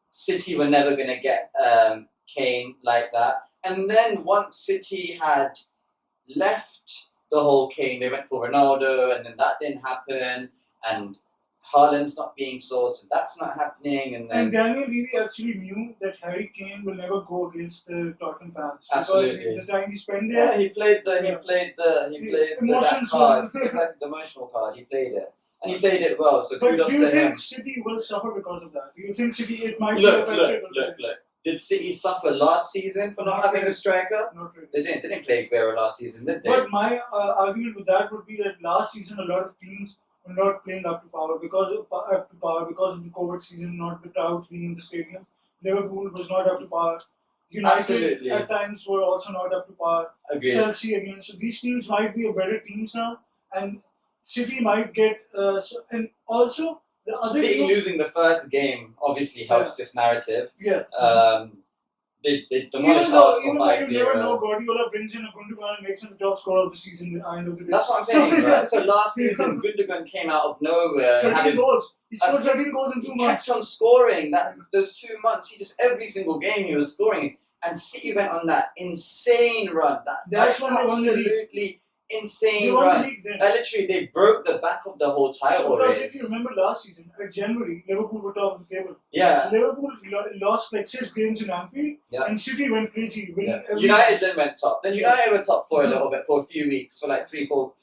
S1: City were never going to get Kane like that. And then once City had left the whole Kane, they went for Ronaldo, and then that didn't happen, and Haaland's not being sold, so that's not happening. And
S2: Daniel Levy actually knew that Harry Kane will never go against the Tottenham fans.
S1: Absolutely.
S2: Because the time he spent there,
S1: he played that card, exactly, the emotional card. He played it, and he played it well. So kudos to him.
S2: Do you think City will suffer because of that? Do you think City might
S1: look? Did City suffer last season for not having a striker?
S2: Not really.
S1: They didn't play Aguero last season, did they?
S2: But my argument with that would be that last season a lot of teams were not playing up to power because of the COVID season, not the crowds being in the stadium. Liverpool was not up to par. United
S1: Absolutely.
S2: At times were also not up to par.
S1: Agreed.
S2: Chelsea again. So these teams might be a better teams now, and City might get and also the other
S1: City
S2: teams,
S1: losing the first game obviously helps this narrative.
S2: Yeah.
S1: They demolished Arsenal 5-0.
S2: You never know, Guardiola brings in a Gundogan and makes him the top scorer of the season at the end of the day.
S1: That's what I'm saying, right? So last season, Gundogan came out of nowhere.
S2: 13 goals. He scored 13 goals in 2 months.
S1: He kept on scoring. Those 2 months, every single game he was scoring. And City went on that insane run.
S2: That's when they won the league.
S1: Absolutely insane
S2: they won
S1: run.
S2: the league then.
S1: Literally, they broke the back of the whole title
S2: because
S1: race.
S2: if you remember last season, at January, Liverpool were top of the table.
S1: Yeah.
S2: Liverpool lost like 6 games in Anfield, and City went crazy.
S1: United then went top. Then United were top for a little bit, for a few weeks, for like 2-3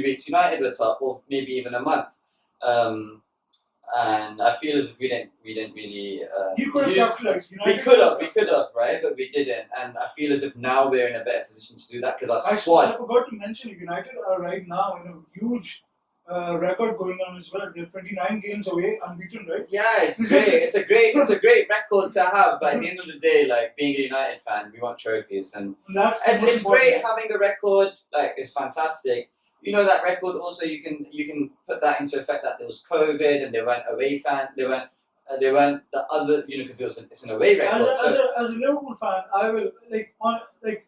S1: weeks. United were top, or maybe even a month. And I feel as if we didn't really.
S2: You could have capitalized.
S1: We could have, right? But we didn't. And I feel as if now we're in a better position to do that because our squad.
S2: I forgot to mention United are right now in a huge record going on as well. They're 29 games away, unbeaten, right?
S1: Yeah, it's great. It's a great record to have. But at the end of the day, like being a United fan, we want trophies, and it's great having a record. Like it's fantastic. You know that record also you can put that into effect that there was COVID and they weren't away fan, they weren't the other, because it's an away record.
S2: As a Liverpool fan, I will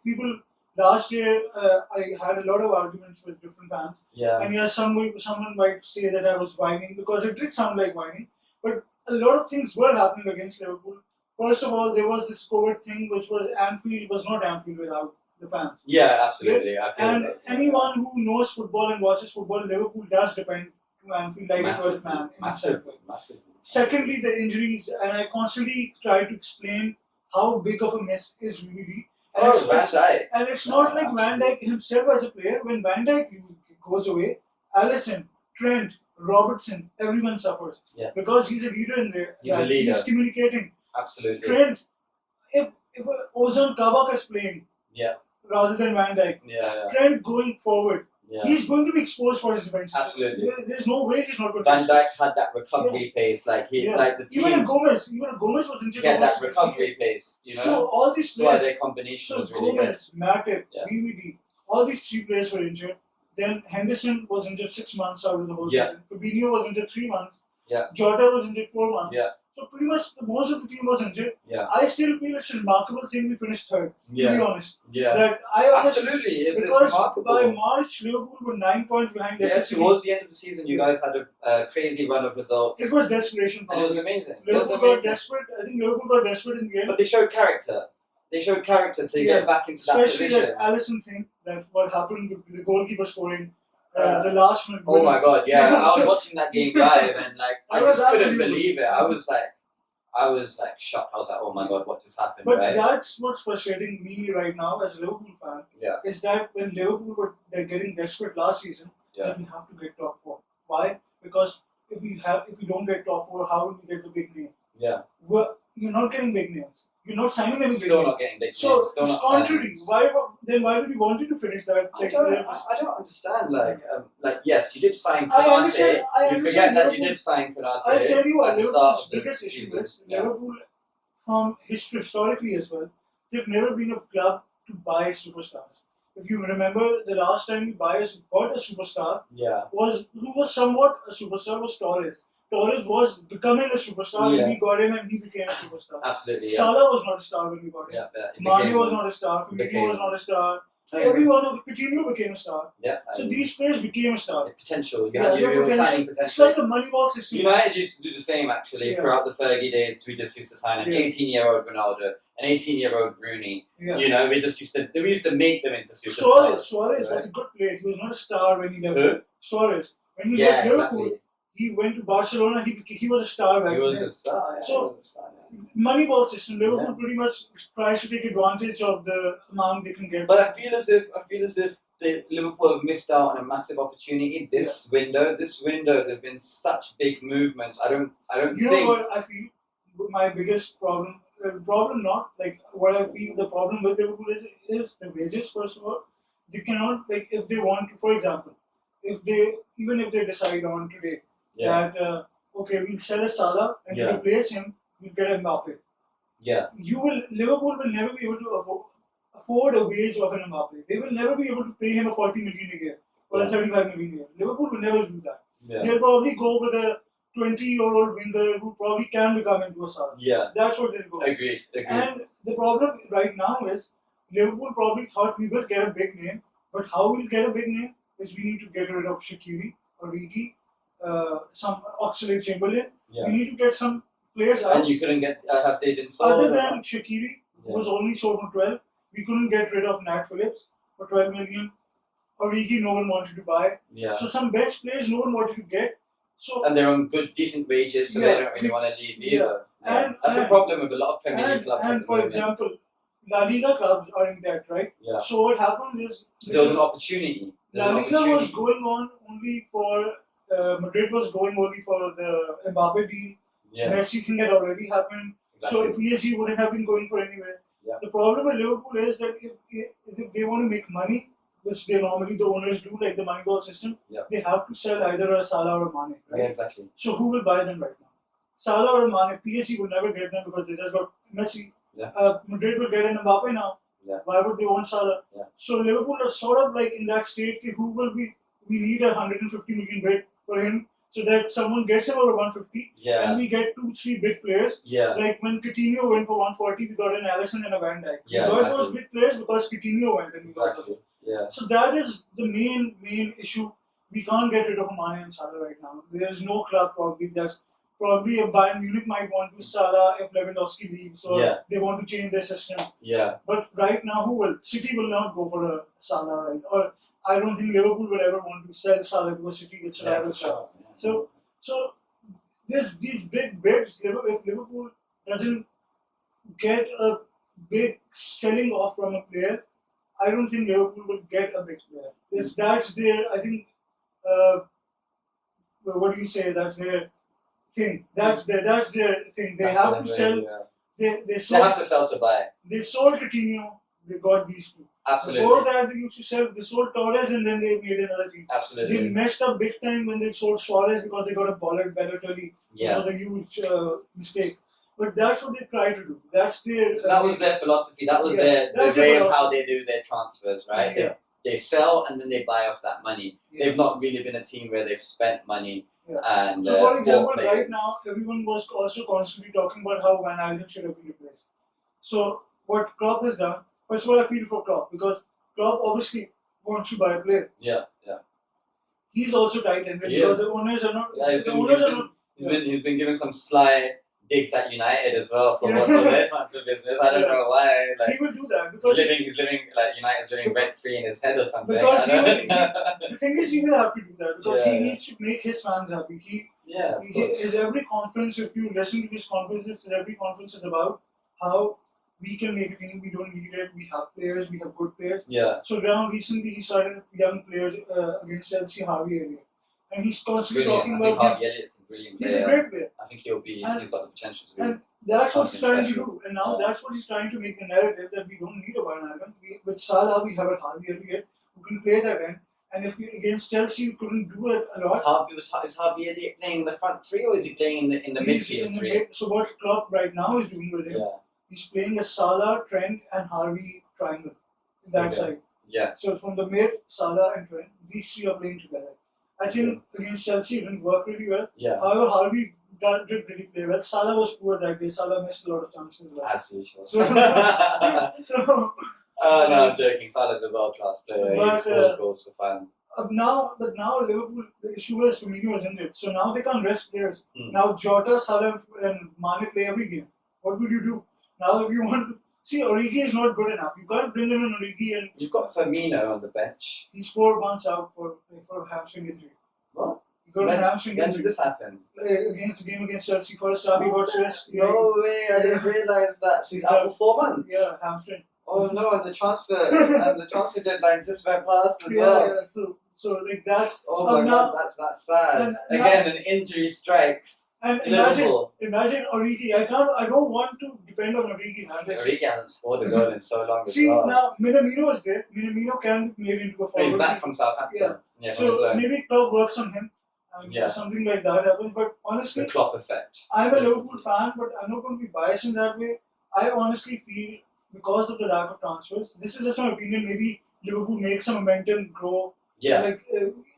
S2: people last year I had a lot of arguments with different fans.
S1: Yeah.
S2: And someone might say that I was whining because it did sound like whining, but a lot of things were happening against Liverpool. First of all, there was this COVID thing, which was Anfield was not Anfield without the fans.
S1: Yeah, absolutely. I feel
S2: and anyone who knows football and watches football, Liverpool does depend on Anfield like a 12th man.
S1: Massively.
S2: Secondly, the injuries, and I constantly try to explain how big of a mess is VVD.
S1: Van Dijk.
S2: And it's not like Van Dijk himself as a player. When Van Dijk goes away, Alisson, Trent, Robertson, everyone suffers.
S1: Yeah.
S2: Because he's a leader in there.
S1: He's a leader.
S2: He's communicating.
S1: Absolutely.
S2: Trent, if Ozan Kabak is playing, rather than Van Dijk. Trent going forward. He's going to be exposed for his defense.
S1: Absolutely.
S2: There's no way he's not going
S1: to. Van Dijk had that recovery pace, like the team.
S2: Even Gomez was injured.
S1: He had that recovery pace,
S2: So all these players.
S1: So their combination was really
S2: Gomez, Matip, VVD, all these 3 players were injured. Then Henderson was injured 6 months out of the whole season. Fabinho was injured 3 months. Jota was injured 4 months. So pretty much most of the team was injured. I still feel it's a remarkable thing we finished third. To be honest.
S1: Absolutely, it's remarkable.
S2: By March, Liverpool were 9 points behind.
S1: Towards the end of the season, you guys had a crazy run of results.
S2: It was desperation.
S1: And it was amazing.
S2: Liverpool got desperate. I think Liverpool got desperate in the end.
S1: But they showed character. To get back into that position.
S2: Especially that Alisson thing. That what happened with the goalkeeper scoring. The last minute.
S1: Oh my god! Yeah, I was watching that game live and I just couldn't believe it. I was like shocked. I was like, oh my god, what just happened?
S2: But that's what's frustrating me right now as a Liverpool fan. Is that when Liverpool were getting desperate last season, that we have to get top 4. Why? Because if we don't get top 4, how will we get the big name? You're not getting big names. You're not signing any big
S1: Still
S2: name.
S1: not getting big names.
S2: So
S1: Still
S2: it's
S1: not
S2: contrary.
S1: signing.
S2: Why did you want to finish that?
S1: I don't understand. Like yes, you did sign Konate.
S2: I understand
S1: You forget that you did sign Konate.
S2: I'll tell you what
S1: at the start
S2: Liverpool's
S1: of the
S2: biggest issue
S1: season.
S2: is Liverpool, from historically as well, they've never been a club to buy superstars. If you remember, the last time we bought a superstar who was somewhat a superstar was Torres. Torres was becoming a superstar when we got him, and he became a superstar.
S1: Absolutely. Yeah.
S2: Salah was not a star when we got him. Mane was not a star. Firmino was not a star. Everyone of Coutinho became a star. So these players became a star.
S1: Potential. You were signing potential.
S2: It's like a Moneyball system.
S1: United used to do the same actually. Throughout the Fergie days, we just used to sign an 18-year-old Ronaldo, an 18-year-old Rooney. We used to make them into superstars.
S2: Suarez was a good player. He was not a star when he left. Suarez. When he left Liverpool, he went to Barcelona. He was a star back then.
S1: He was a star.
S2: So Moneyball system. Liverpool pretty much tries to take advantage of the amount they can get.
S1: But I feel as if Liverpool have missed out on a massive opportunity this window. This window, there've been such big movements. I don't think.
S2: You know what I feel? My biggest problem. What I feel the problem with Liverpool is the wages. First of all, they cannot if they want to. For example, if they decide on today that we'll sell a Salah and to replace him, we'll get a Mbappe. Liverpool will never be able to afford a wage of an Mbappe. They will never be able to pay him a 40 million a year or a 35 million a year. Liverpool will never do that. They'll probably go with a 20-year-old winger who probably can become into a Salah. That's what they'll go.
S1: Agreed.
S2: And the problem right now is Liverpool probably thought we will get a big name, but how we'll get a big name is we need to get rid of Shaqiri, Origi, some Oxlade-Chamberlain. We need to get some players out.
S1: And you couldn't have they been sold?
S2: Other than Shaqiri, who was only sold for 12, we couldn't get rid of Nat Phillips for 12 million. Origi, no one wanted to buy. So some bench players, no one wanted to get. So
S1: and they're on good, decent wages, so they don't really want to leave either. And that's a problem with a lot of Premier League clubs.
S2: And for example, La Liga clubs are in debt, right? So what happens is
S1: there was an opportunity.
S2: La Liga was going on only for Madrid was going only for the Mbappe deal. Messi thing had already happened. So PSG wouldn't have been going for anywhere. The problem with Liverpool is that if they want to make money, which they normally the owners do, like the Moneyball system, they have to sell either a Salah or a Mane. Right?
S1: Exactly.
S2: So who will buy them right now? Salah or a Mane? PSG will never get them because they just got Messi. Madrid will get an Mbappe now. Why would they want Salah? So Liverpool are sort of like in that state. Who will we need 150 million bid for him so that someone gets him over 150 and we get 2-3 big players. Like when Coutinho went for 140, we got an Alisson and a Van Dijk. We got those big players because Coutinho went and we got them. So that is the main issue. We can't get rid of Mane and Salah right now. There is no club probably a Bayern Munich might want to Salah if Lewandowski leaves or they want to change their system. But right now, who will? City will not go for a Salah, right? Or I don't think Liverpool will ever want to sell Salah to a City. It's a rival club. So there's these big bids. If Liverpool doesn't get a big selling off from a player, I don't think Liverpool will get a big player. That's their, I think, what do you say? That's their thing. That's their thing. They have to sell. They
S1: have to sell to buy.
S2: They sold Coutinho. They got these two.
S1: Absolutely.
S2: Before that, they used to sell. They sold Torres and then they made another team.
S1: Absolutely.
S2: They messed up big time when they sold Suarez because they got a Balotelli. It was a huge mistake. But that's what they try to do. That's their.
S1: So that was their philosophy. That was their way of how they do their transfers, right? They sell and then they buy off that money. They've not really been a team where they've spent money. And
S2: so, for example, right now everyone was also constantly talking about how Van Aanholt should have been replaced. So what Klopp has done. First of all, I feel for Klopp because Klopp obviously wants to buy a player. He's also tight-ended because the owners are not.
S1: He's been given some sly digs at United as well for their transfer business. I don't know why.
S2: He will do that because
S1: he's living like United's living rent free in his head or something.
S2: Because the thing is, he will have to do that because he needs to make his fans happy. His every conference, if you listen to his conferences, every conference is about how we can make a team. We don't need it. We have players. We have good players. So now recently he started young players against Chelsea, Harvey Elliott. and he's constantly
S1: Brilliant.
S2: talking
S1: I think
S2: about him.
S1: Harvey Elliott's a brilliant
S2: He's
S1: player.
S2: a great player.
S1: I think he's got the potential to be.
S2: And that's what he's
S1: something
S2: trying to
S1: special.
S2: do. And now that's what he's trying to make the narrative that we don't need a Van Ireland. With Salah, we have a Harvey Elliott who can play that end. And if we against Chelsea, we couldn't do it a lot.
S1: Is Harvey Elliott playing in the front three, or is he playing in the
S2: He's
S1: midfield
S2: in the
S1: three?
S2: so what Klopp right now is doing with him,
S1: Yeah.
S2: he's playing a Salah, Trent, and Harvey triangle that
S1: Okay.
S2: side.
S1: Yeah.
S2: So from the mid, Salah and Trent, these three are playing together. I think against Chelsea it didn't work really well.
S1: Yeah.
S2: However, Harvey did really play well. Salah was poor that day. Salah missed a lot of chances as well.
S1: As usual.
S2: So, so
S1: No, I'm joking. Salah's a world-class player.
S2: But,
S1: He scores goals for fun.
S2: now Liverpool, the issue is Firmino was injured. So now they can't rest players.
S1: Hmm.
S2: Now Jota, Salah, and Mane play every game. What would you do? Now if you want to see, Origi is not good enough. You can't bring in an Origi and
S1: You've got Firmino on the bench.
S2: he's 4 months out for hamstring injury.
S1: What?
S2: He got a hamstring
S1: When did
S2: injury
S1: this happen?
S2: against the game against Chelsea. First half he got stressed.
S1: No way! I didn't realise that. So he's out for 4 months.
S2: Yeah, hamstring.
S1: Oh no! And the transfer deadline just went past as
S2: Yeah,
S1: well.
S2: yeah. So like that's
S1: Oh my
S2: now,
S1: god, that's sad.
S2: and
S1: Again, an injury strikes
S2: and
S1: Liverpool.
S2: imagine Origi. I don't want to depend on Origi now.
S1: Origi hasn't scored a goal in so long as
S2: See
S1: well.
S2: now Minamino is there. Minamino can be made into a forward.
S1: He's back from Southampton. Yeah, from his
S2: So
S1: loan.
S2: maybe Klopp works on him. And something like that happens. But honestly,
S1: The Klopp effect.
S2: I'm a
S1: Yes.
S2: Liverpool fan, but I'm not going to be biased in that way. I honestly feel because of the lack of transfers, this is just my opinion. Maybe Liverpool makes some momentum grow.
S1: Yeah.
S2: Like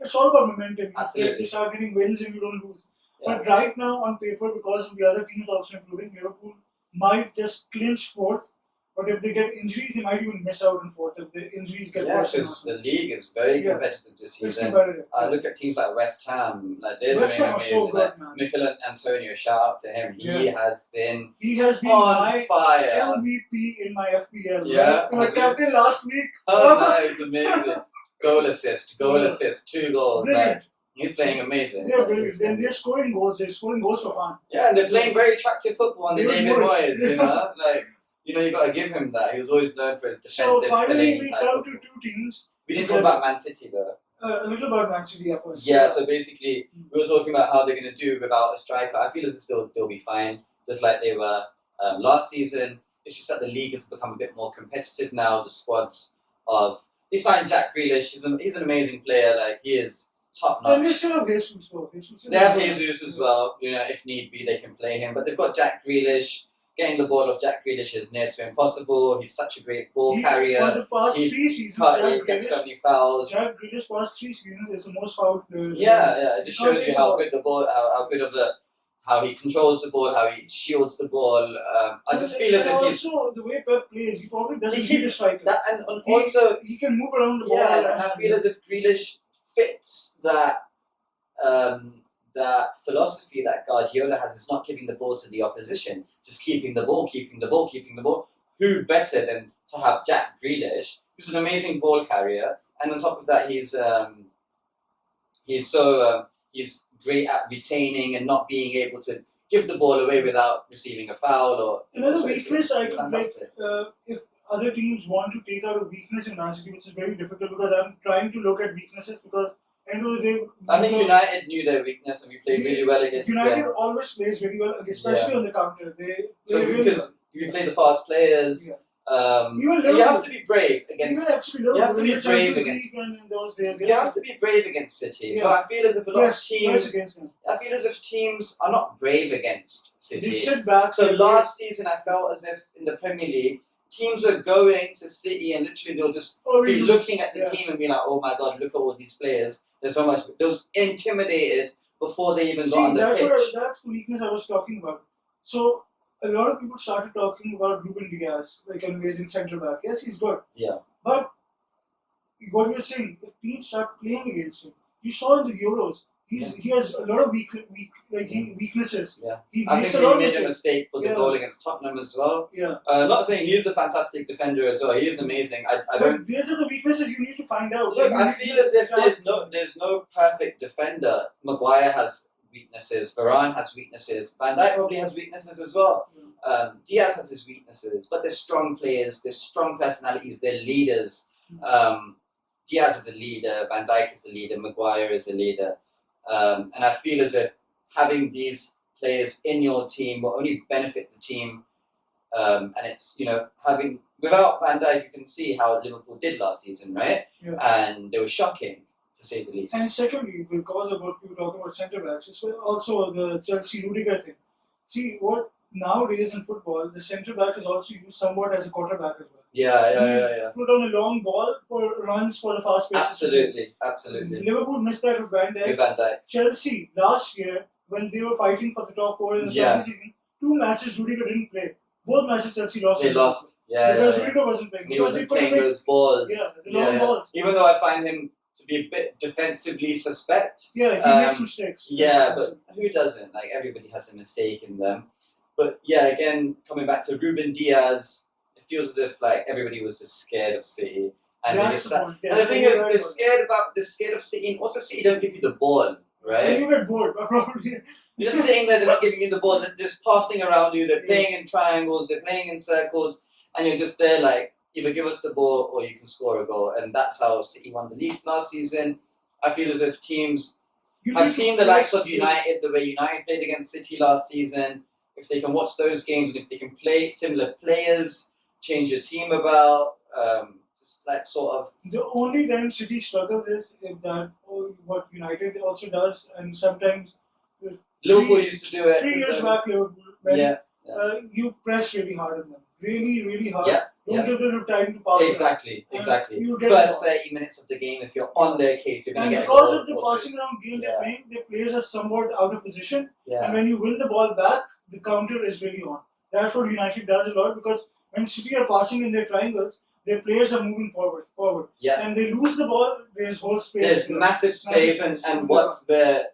S2: it's all about momentum.
S1: Absolutely.
S2: You start getting wins and you don't lose.
S1: Yeah.
S2: But right now on paper, because of the other teams also improving, Liverpool might just clinch fourth. But if they get injuries, they might even miss out in fourth if the injuries get
S1: Yeah,
S2: worse.
S1: because the league is very
S2: Yeah.
S1: competitive this
S2: It's
S1: season.
S2: competitive.
S1: Look at teams like West Ham, like they're
S2: West
S1: doing
S2: Ham are so
S1: amazing.
S2: good,
S1: Like
S2: man.
S1: Mikel Antonio, shout out to him. He has been
S2: He has been
S1: on
S2: my
S1: fire.
S2: MVP in my FPL.
S1: Yeah,
S2: My
S1: has he?
S2: captain last week.
S1: Oh, that is amazing. Goal assist,
S2: Yeah.
S1: 2 goals.
S2: Brilliant.
S1: Like, he's playing amazing.
S2: They're brilliant. They're scoring goals. They're scoring goals for fun.
S1: Yeah, and they're playing very attractive football under
S2: David
S1: David
S2: Moyes.
S1: Moyes, you know? Like, you got to give him that. He was always known for his
S2: So
S1: defensive
S2: finally,
S1: filling
S2: we
S1: type
S2: come
S1: of-
S2: to two teams.
S1: We didn't talk about Man City, though.
S2: A little about Man City at first.
S1: Yeah, so basically, we were talking about how they're going to do without a striker. I feel as if they'll be fine, just like they were last season. It's just that the league has become a bit more competitive now. The squads they signed Jack Grealish. He's an amazing player. Like, he is top
S2: And they
S1: notch.
S2: still have Jesus.
S1: They have Jesus as well. If need be, they can play him. But they've got Jack Grealish. Getting the ball off Jack Grealish is near to impossible. He's such a great ball carrier.
S2: For the past
S1: He
S2: 3 seasons,
S1: He gets so many fouls.
S2: Jack Grealish past 3 seasons is the most fouled player.
S1: Yeah, it just
S2: Can't
S1: shows you
S2: think
S1: how
S2: about
S1: good the ball, how good of how he controls the ball, how he shields the ball. I just feel as if he's
S2: also the way Pep plays, he probably doesn't
S1: He
S2: need a striker.
S1: that, and also
S2: he can move around the ball.
S1: and I feel as if Grealish fits that that philosophy that Guardiola has. Is not giving the ball to the opposition, just keeping the ball. Who better than to have Jack Grealish, who's an amazing ball carrier, and on top of that, he's great at retaining and not being able to give the ball away without receiving a foul or.
S2: Another
S1: so
S2: weakness I
S1: it's
S2: could
S1: fantastic.
S2: if other teams want to take out a weakness in Man City, which is very difficult because I'm trying to look at weaknesses because end of the day,
S1: I think United knew their weakness and we played really well against
S2: United
S1: them.
S2: always plays very well, especially on the counter. They
S1: So
S2: play really
S1: because we play the fast players,
S2: Yeah.
S1: you
S2: Liverpool-
S1: have to be brave
S2: well.
S1: against.
S2: Even actually,
S1: you have to
S2: in
S1: be
S2: the
S1: brave
S2: Champions
S1: against-
S2: League and in those days.
S1: You have to be brave against City. So
S2: Yeah.
S1: I feel as if a lot of teams.
S2: against them.
S1: I feel as if teams are not brave against
S2: They
S1: City.
S2: sit back.
S1: So
S2: they
S1: last season, I felt as if in the Premier League, teams were going to City and literally they'll just
S2: Oh,
S1: be
S2: we-
S1: looking at the
S2: yeah.
S1: team and be like, "Oh my God, look at all these players. There's so much." They was intimidated before they even got on the
S2: that's
S1: pitch.
S2: that's the weakness I was talking about. So a lot of people started talking about Ruben Diaz, like an amazing centre back. Yes, he's good.
S1: Yeah.
S2: But what we're saying, if teams start playing against him, you saw in the Euros, he has a lot of weaknesses.
S1: Yeah.
S2: He
S1: I
S2: makes
S1: think
S2: a lot
S1: he
S2: of
S1: made a
S2: mistakes.
S1: mistake for the
S2: Yeah.
S1: goal against Tottenham as well.
S2: Yeah.
S1: Not saying he is a fantastic defender as well. He is amazing. I don't.
S2: But these are the weaknesses you need to find out.
S1: Look,
S2: You
S1: I
S2: need
S1: feel
S2: to
S1: as if
S2: start-
S1: there's no perfect defender. Maguire has weaknesses. Varane has weaknesses. Van Dijk probably has weaknesses as well. Diaz has his weaknesses, but they're strong players. They're strong personalities. They're leaders. Diaz is a leader. Van Dijk is a leader. Maguire is a leader. And I feel as if having these players in your team will only benefit the team. And it's, having without Van Dijk, you can see how Liverpool did last season, right?
S2: Yeah.
S1: And they were shocking, to say the least.
S2: And secondly, because of what we were talking about centre backs, it's also the Chelsea Rudiger thing. See, what nowadays in football, the centre back is also used somewhat as a quarterback as well.
S1: Yeah.
S2: Put on a long ball for runs for the fast pace.
S1: Absolutely.
S2: Liverpool missed that with Van Dijk. Chelsea last year, when they were fighting for the top 4 in the Champions League, 2 matches Rudiger didn't play. Both matches Chelsea lost.
S1: They lost.
S2: Because Rudiger wasn't playing.
S1: He wasn't playing those balls.
S2: The long balls.
S1: Even though I find him to be a bit defensively suspect.
S2: Yeah, he makes mistakes.
S1: Yeah, but who doesn't? Like, everybody has a mistake in them. But yeah, again, coming back to Ruben Diaz, it feels as if like everybody was just scared of City. And they just and the thing is, they're scared of City, and also City don't give you the ball, right?
S2: And you get bored, probably.
S1: You're just sitting there, they're not giving you the ball, they're just passing around you, they're playing in triangles, they're playing in circles, and you're just there like, either give us the ball or you can score a goal. And that's how City won the league last season. I feel as if teams... I've seen the likes of United, the way United played against City last season. If they can watch those games and if they can play similar players, change your team about, just like sort of...
S2: The only time City struggles is if that, what United also does, and sometimes...
S1: Liverpool used to do it.
S2: 3 years back, Liverpool, when you press really hard on them. Really hard. Don't give them time to pass.
S1: Exactly. First 30 minutes of the game, if you're on their case, you're going to get a goal.
S2: And because of the passing around game they're playing, their players are somewhat out of position. And when you win the ball back, the counter is really on. That's what United does a lot, because when City are passing in their triangles, their players are moving forward. And they lose the ball, there's whole space.
S1: There's massive space, and what's they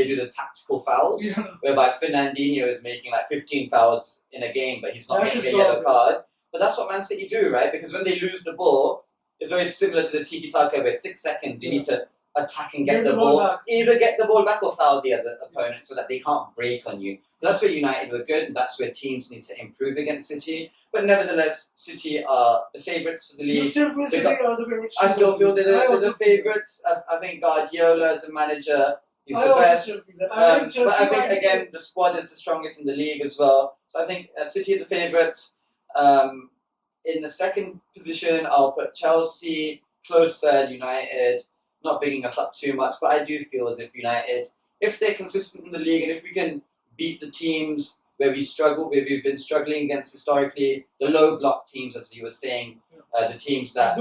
S1: do the tactical fouls, whereby Fernandinho is making like 15 fouls in a game, but he's not getting a yellow card. But that's what Man City do, right? Because when they lose the ball, it's very similar to the tiki-taka, where 6 seconds you need to attack and get the ball.
S2: Back.
S1: Either get the ball back or foul the other opponent so that they can't break on you. That's where United were good, and that's where teams need to improve against City. But nevertheless, City are the favourites for the league.
S2: You still feel City are the favourites?
S1: I still feel they're the favourites. I think Guardiola as a manager... He's the best. But I think, again, the squad is the strongest in the league as well. So I think City are the favourites. In the second position, I'll put Chelsea, close third, United. Not bigging us up too much, but I do feel as if United, if they're consistent in the league and if we can beat the teams where we've been struggling against historically, the low block teams, as you were saying, the teams that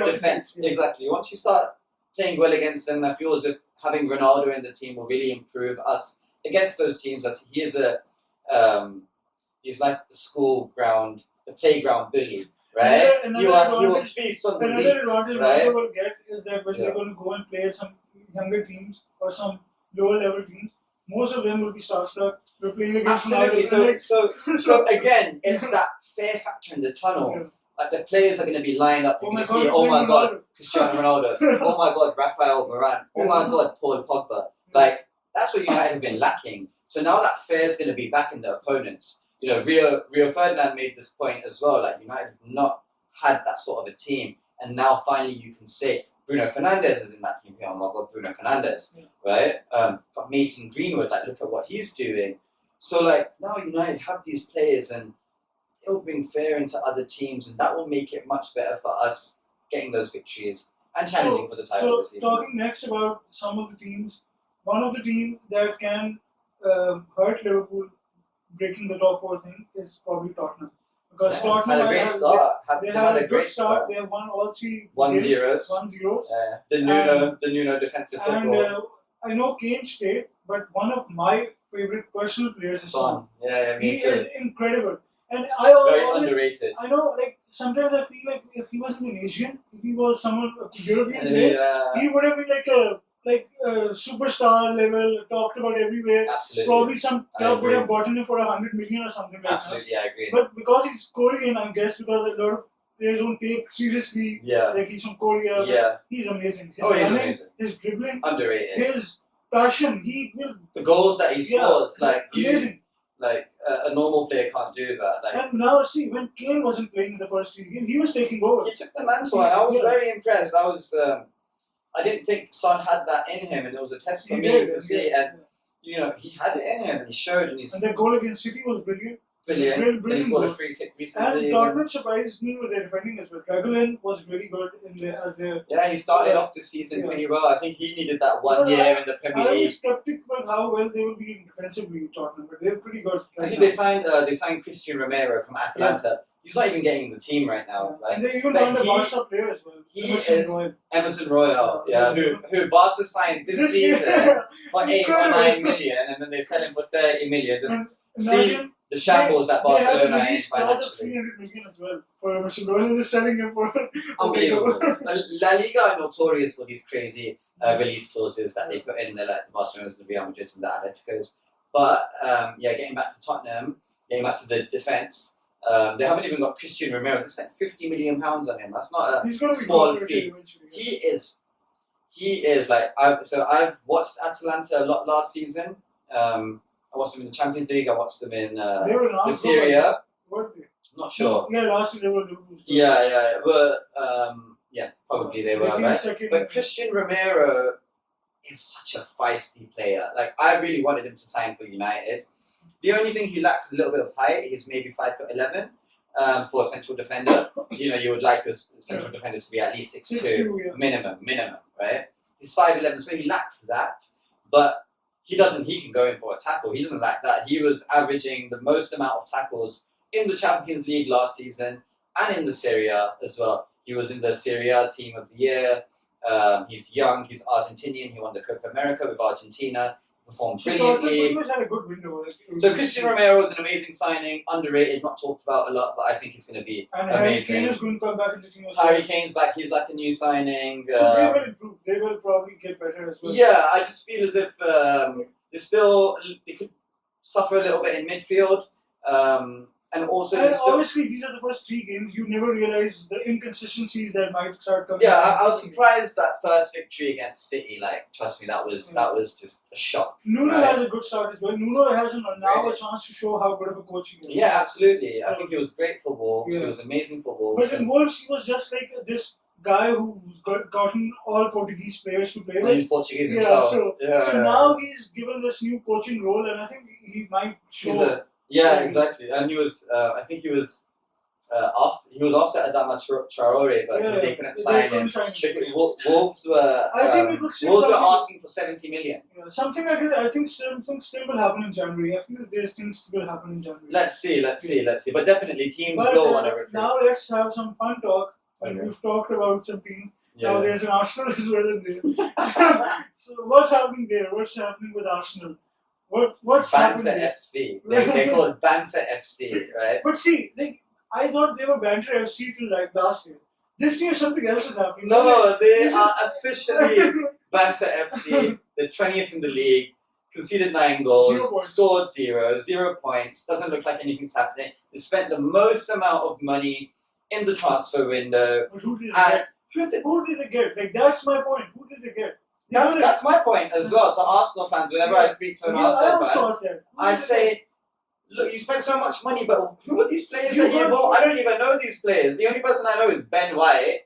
S1: defense. Exactly. Once you start playing well against them, I feel as if having Ronaldo in the team will really improve us against those teams. As he is he's like the playground bully, right? He will feast on the weak.
S2: Another advantage Ronaldo will get is that when they're going to go and play some younger teams or some lower level teams, most of them will be starstruck. We're playing against
S1: Ronaldo. So again, it's that fear factor in the tunnel. Like the players are going to be lined up. They're going to see, oh my God, Cristiano Ronaldo. Oh my God, Rafael Varane. Oh my God, Paul Pogba. Like, that's what United have been lacking. So now that fear is going to be back in the opponents. Rio Ferdinand made this point as well. Like, United have not had that sort of a team. And now finally you can say, Bruno Fernandes is in that team. Oh my God, Bruno Fernandes. Right? Got Mason Greenwood. Like, look at what he's doing. So, like, now United have these players and it'll bring fear into other teams, and that will make it much better for us getting those victories and challenging for the title this season.
S2: So, talking next about some of the teams, one of the teams that can hurt Liverpool breaking the top 4 thing is probably Tottenham. Because Tottenham
S1: had a great start.
S2: They had a great start. They have won all 3
S1: 1-0s. The Nuno defensive football.
S2: And I know Kane stayed, but one of my favorite personal players is Son. He is incredible. And I always,
S1: underrated.
S2: I know, like, sometimes I feel like if he wasn't an Asian, if he was someone, a European player, he would have been like a superstar level, talked about everywhere.
S1: Absolutely.
S2: Probably some club would have gotten him for 100 million or something like
S1: Absolutely, I agree.
S2: But because he's Korean, I guess, because a lot of players don't take seriously, like he's from Korea, he's amazing. His running, his dribbling,
S1: underrated.
S2: His passion,
S1: the goals that he scores,
S2: amazing.
S1: Like a normal player can't do that. Like,
S2: and now see, when Kane wasn't playing in the first 3 games, he was taking over.
S1: He took the mantle, and I was very impressed. I was I didn't think Son had that in him, and it was a test for
S2: He
S1: me
S2: did,
S1: to see. And he had it in him, and he showed. And
S2: the goal against City was brilliant.
S1: Brilliant. And he scored a free kick recently.
S2: And Dortmund surprised me with their defending as well. Regulin was really good as their.
S1: Yeah, he started off the season pretty well. I think he needed that 1 year in the Premier League.
S2: I was skeptical about how well they will be defensively, Tottenham, but they're pretty good.
S1: I think they signed Christian Romero from Atalanta. Yeah. He's not even getting in the team right now.
S2: Right? And they even found a Barca player as well.
S1: Emerson Royal, who Barca signed this season for 8 or 9 million, and then they sell him for 30 million. Just the shambles that Barcelona is financially.
S2: 300 million as well for Emerson Royal. They're selling him for
S1: unbelievable. La Liga are notorious for these crazy release clauses that they put in there, like the Barcelonas, the Real Madrids, and the Atleticos. But getting back to Tottenham, getting back to the defence. They haven't even got Christian Romero. They spent £50 million on him. That's not a small feat. He is like I've watched Atalanta a lot last season. I watched them in the Champions League. I watched them in the Serie A.
S2: Were they?
S1: I'm not sure.
S2: Yeah, last year they were Liverpool.
S1: Yeah. Probably they were. Right? But Christian Romero is such a feisty player. Like I really wanted him to sign for United. The only thing he lacks is a little bit of height. He's maybe 5'11" for a central defender. You would like a central defender to be at least 6'2", minimum, right? He's 5'11", so he lacks that. But he can go in for a tackle. He doesn't lack that. He was averaging the most amount of tackles in the Champions League last season and in the Serie A as well. He was in the Serie A Team of the Year. He's young. He's Argentinian. He won the Copa America with Argentina. Performed brilliantly.
S2: Had a good window.
S1: So Christian Romero is an amazing signing, underrated, not talked about a lot, but I think he's going to be amazing.
S2: Harry Kane is going to come back in the team.
S1: Harry Kane's back. He's like a new signing.
S2: So they will improve. They will probably get better as well.
S1: Yeah, I just feel as if they could suffer a little bit in midfield. And
S2: obviously, these are the first 3 games. You never realize the inconsistencies that might start coming.
S1: Yeah, I was surprised that first victory against City. Like, trust me, that was just a shock.
S2: Nuno has a good start as well. Nuno has now a chance to show how good of a coach he is.
S1: Yeah, absolutely. I think he was great for Wolves. Yeah. He was amazing for Wolves.
S2: But in Wolves, he was just like this guy who's gotten all Portuguese players to play with.
S1: He's Portuguese himself.
S2: So now he's given this new coaching role, and I think he might show.
S1: Exactly. And he was, I think he was after Adama Traore, but they couldn't sign him. Wolves were asking for 70 million.
S2: Yeah, I think something still will happen in January. I feel there's things will happen in January.
S1: Let's see. But definitely teams will want to recruit.
S2: Now let's have some fun talk. And we've talked about some teams. Yeah. Now there's an Arsenal as well in there. So what's happening there? What's happening with Arsenal? What's happening?
S1: Banter FC. They call it Banter FC, right?
S2: But see, I thought they were Banter FC till last year. This year something else is happening.
S1: No, they are officially Banter FC. They're 20th in the league. Conceded 9 goals, scored 0 points. Doesn't look like anything's happening. They spent the most amount of money in the transfer window.
S2: But who did they get? Who did they get? That's my point. Who did they get?
S1: That's my point as well to Arsenal fans. Whenever I speak to an Arsenal fan, I say, look, you spent so much money, but who are these players that you bought? I don't even know these players. The only person I know is Ben White,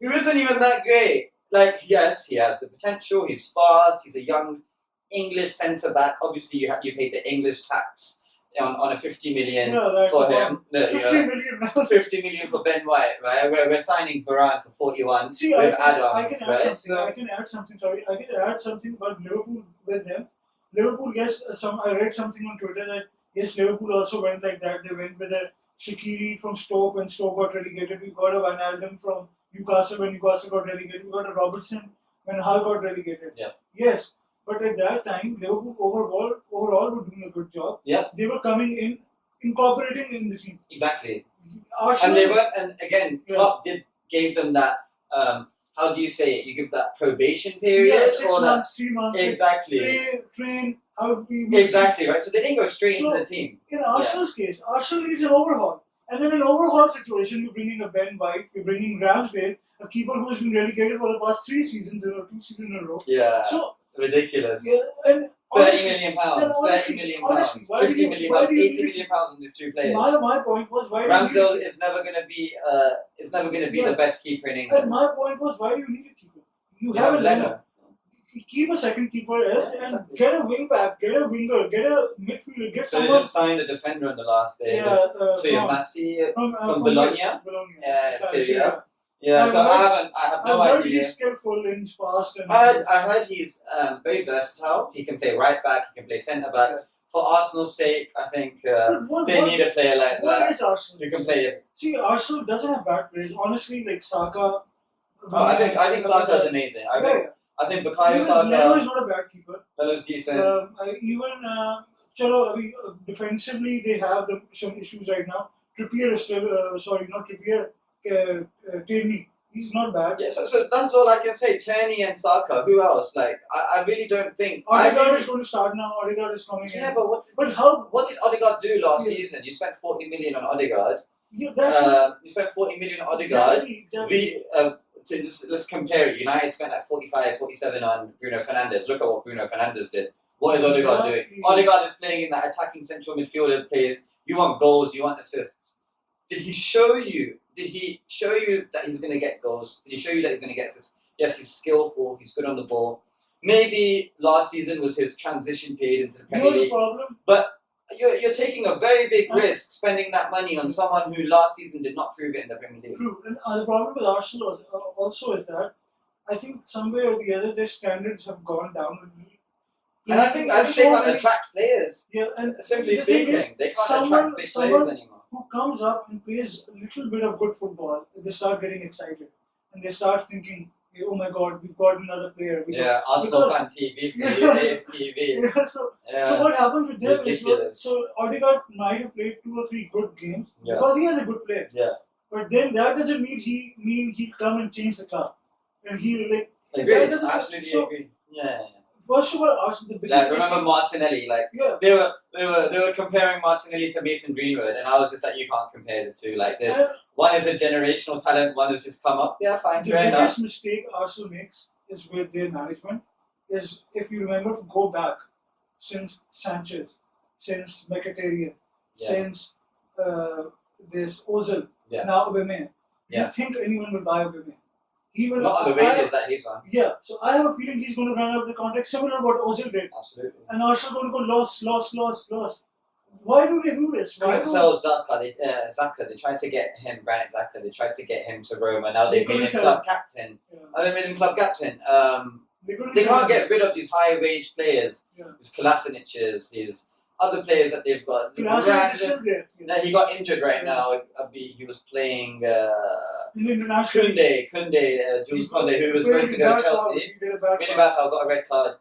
S1: who isn't even that great. Like, yes, he has the potential. He's fast. He's a young English centre back. Obviously, you paid the English tax on a 50 million for him. 50 million for Ben White, right? We're signing Varane for 41 with Adams.
S2: I can add something about Liverpool with them. Liverpool, yes, I read something on Twitter that yes, Liverpool also went like that. They went with a Shaqiri from Stoke when Stoke got relegated. We got a Van Alden from Newcastle when Newcastle got relegated. We got a Robertson when Hull got relegated.
S1: Yeah.
S2: Yes. But at that time, Liverpool overall were doing a good job.
S1: Yeah.
S2: They were coming in, incorporating in the team.
S1: Exactly.
S2: Arsenal,
S1: and again, Klopp gave them that, how do you say it? You give that probation period?
S2: Yeah, 6 months, 3 months.
S1: Exactly.
S2: Play, train, how to be...
S1: Exactly, right? So they didn't go straight into the team.
S2: In Arsenal's case, Arsenal needs an overhaul. And in an overhaul situation, you're bringing a Ben White, you're bringing Ramsdale, a keeper who's been relegated for the past 3 seasons, 2 seasons in a row.
S1: Yeah.
S2: So,
S1: ridiculous.
S2: Yeah, and
S1: 30 million pounds, 30 million pounds, 50 million pounds, 80 million pounds on these 2 players.
S2: My point was
S1: Ramsdale is never going to be the best keeper in England.
S2: And my point was, why do you need a keeper? You have a Leno. Keep a second keeper and get a wing back, get a winger, get a midfielder, get
S1: so
S2: someone.
S1: they just signed a defender on the last day. Toyomasi from Bologna. Yeah, Syria. Yeah, so I have no idea.
S2: He's skillful and he's fast. And
S1: I heard he's very versatile. He can play right back, he can play centre back. Yeah. For Arsenal's sake, I think they need a player like that.
S2: What is Arsenal?
S1: You can play.
S2: See, Arsenal doesn't have bad players. Honestly, like Saka.
S1: I think Saka's amazing. I think Bukayo Saka.
S2: Leno is not a bad keeper.
S1: Leno's decent.
S2: Defensively they have some issues right now. Trippier is still not Trippier. Tierney, he's not bad.
S1: Yeah, so that's all I can say. Tierney and Saka. Who else? Like I really don't think.
S2: Odegaard is going to start now. Odegaard is coming in.
S1: Yeah, but what did Odegaard do last season? You spent 40 million on Odegaard.
S2: Yeah,
S1: you spent 40 million on Odegaard.
S2: Exactly.
S1: Let's compare it. United spent like 45, 47 on Bruno Fernandes. Look at what Bruno Fernandes did. What is Odegaard doing? Odegaard is playing in that attacking central midfielder plays. You want goals, you want assists. Did he show you that he's going to get goals? Did he show you that he's going to get assists? Yes, he's skillful, he's good on the ball. Maybe last season was his transition period into the Premier League. But you're taking a very big risk spending that money on someone who last season did not prove it in the Premier League.
S2: True. And the problem with Arsenal also is that I think somewhere or the other their standards have gone down.
S1: And I think they can't attract players.
S2: Yeah, and
S1: simply speaking, they can't attract big players anymore.
S2: Who comes up and plays a little bit of good football, they start getting excited. And they start thinking, oh my God, we've got another player.
S1: Arsenal fan TV for you, AFTV.
S2: So what happens with them is, Odegaard might have played 2 or 3 good games because he is a good player.
S1: Yeah.
S2: But then that doesn't mean he'll come and change the club. And
S1: Agreed. Absolutely agree. Yeah.
S2: First of all, Arsenal, the biggest
S1: remember Martinelli? They were comparing Martinelli to Mason Greenwood, and I was just like, you can't compare the two. Like this, one is a generational talent, one has just come up. Yeah, fine,
S2: fair enough. The biggest mistake Arsenal makes is with their management. Is if you remember, go back since Sanchez, since Mkhitaryan, since this Ozil, now Aubameyang. Do you think anyone will buy Aubameyang? He will
S1: not on the wages that he's on.
S2: Yeah, so I have a feeling he's going to run out the contract similar to what Ozil did.
S1: Absolutely.
S2: And Arsenal going to go loss. Why do they do this?
S1: Couldn't sell Xhaka. They tried to get him, Granit Xhaka. They tried to get him to Roma. Now they made him club captain. They made him club captain. They can't get rid of these high wage players. These Kolasinacs, these other players that they've got. He got injured right now. He was playing. Kunde, Jules Kunde, who was supposed to go to Chelsea. Mini Bafal got a red card.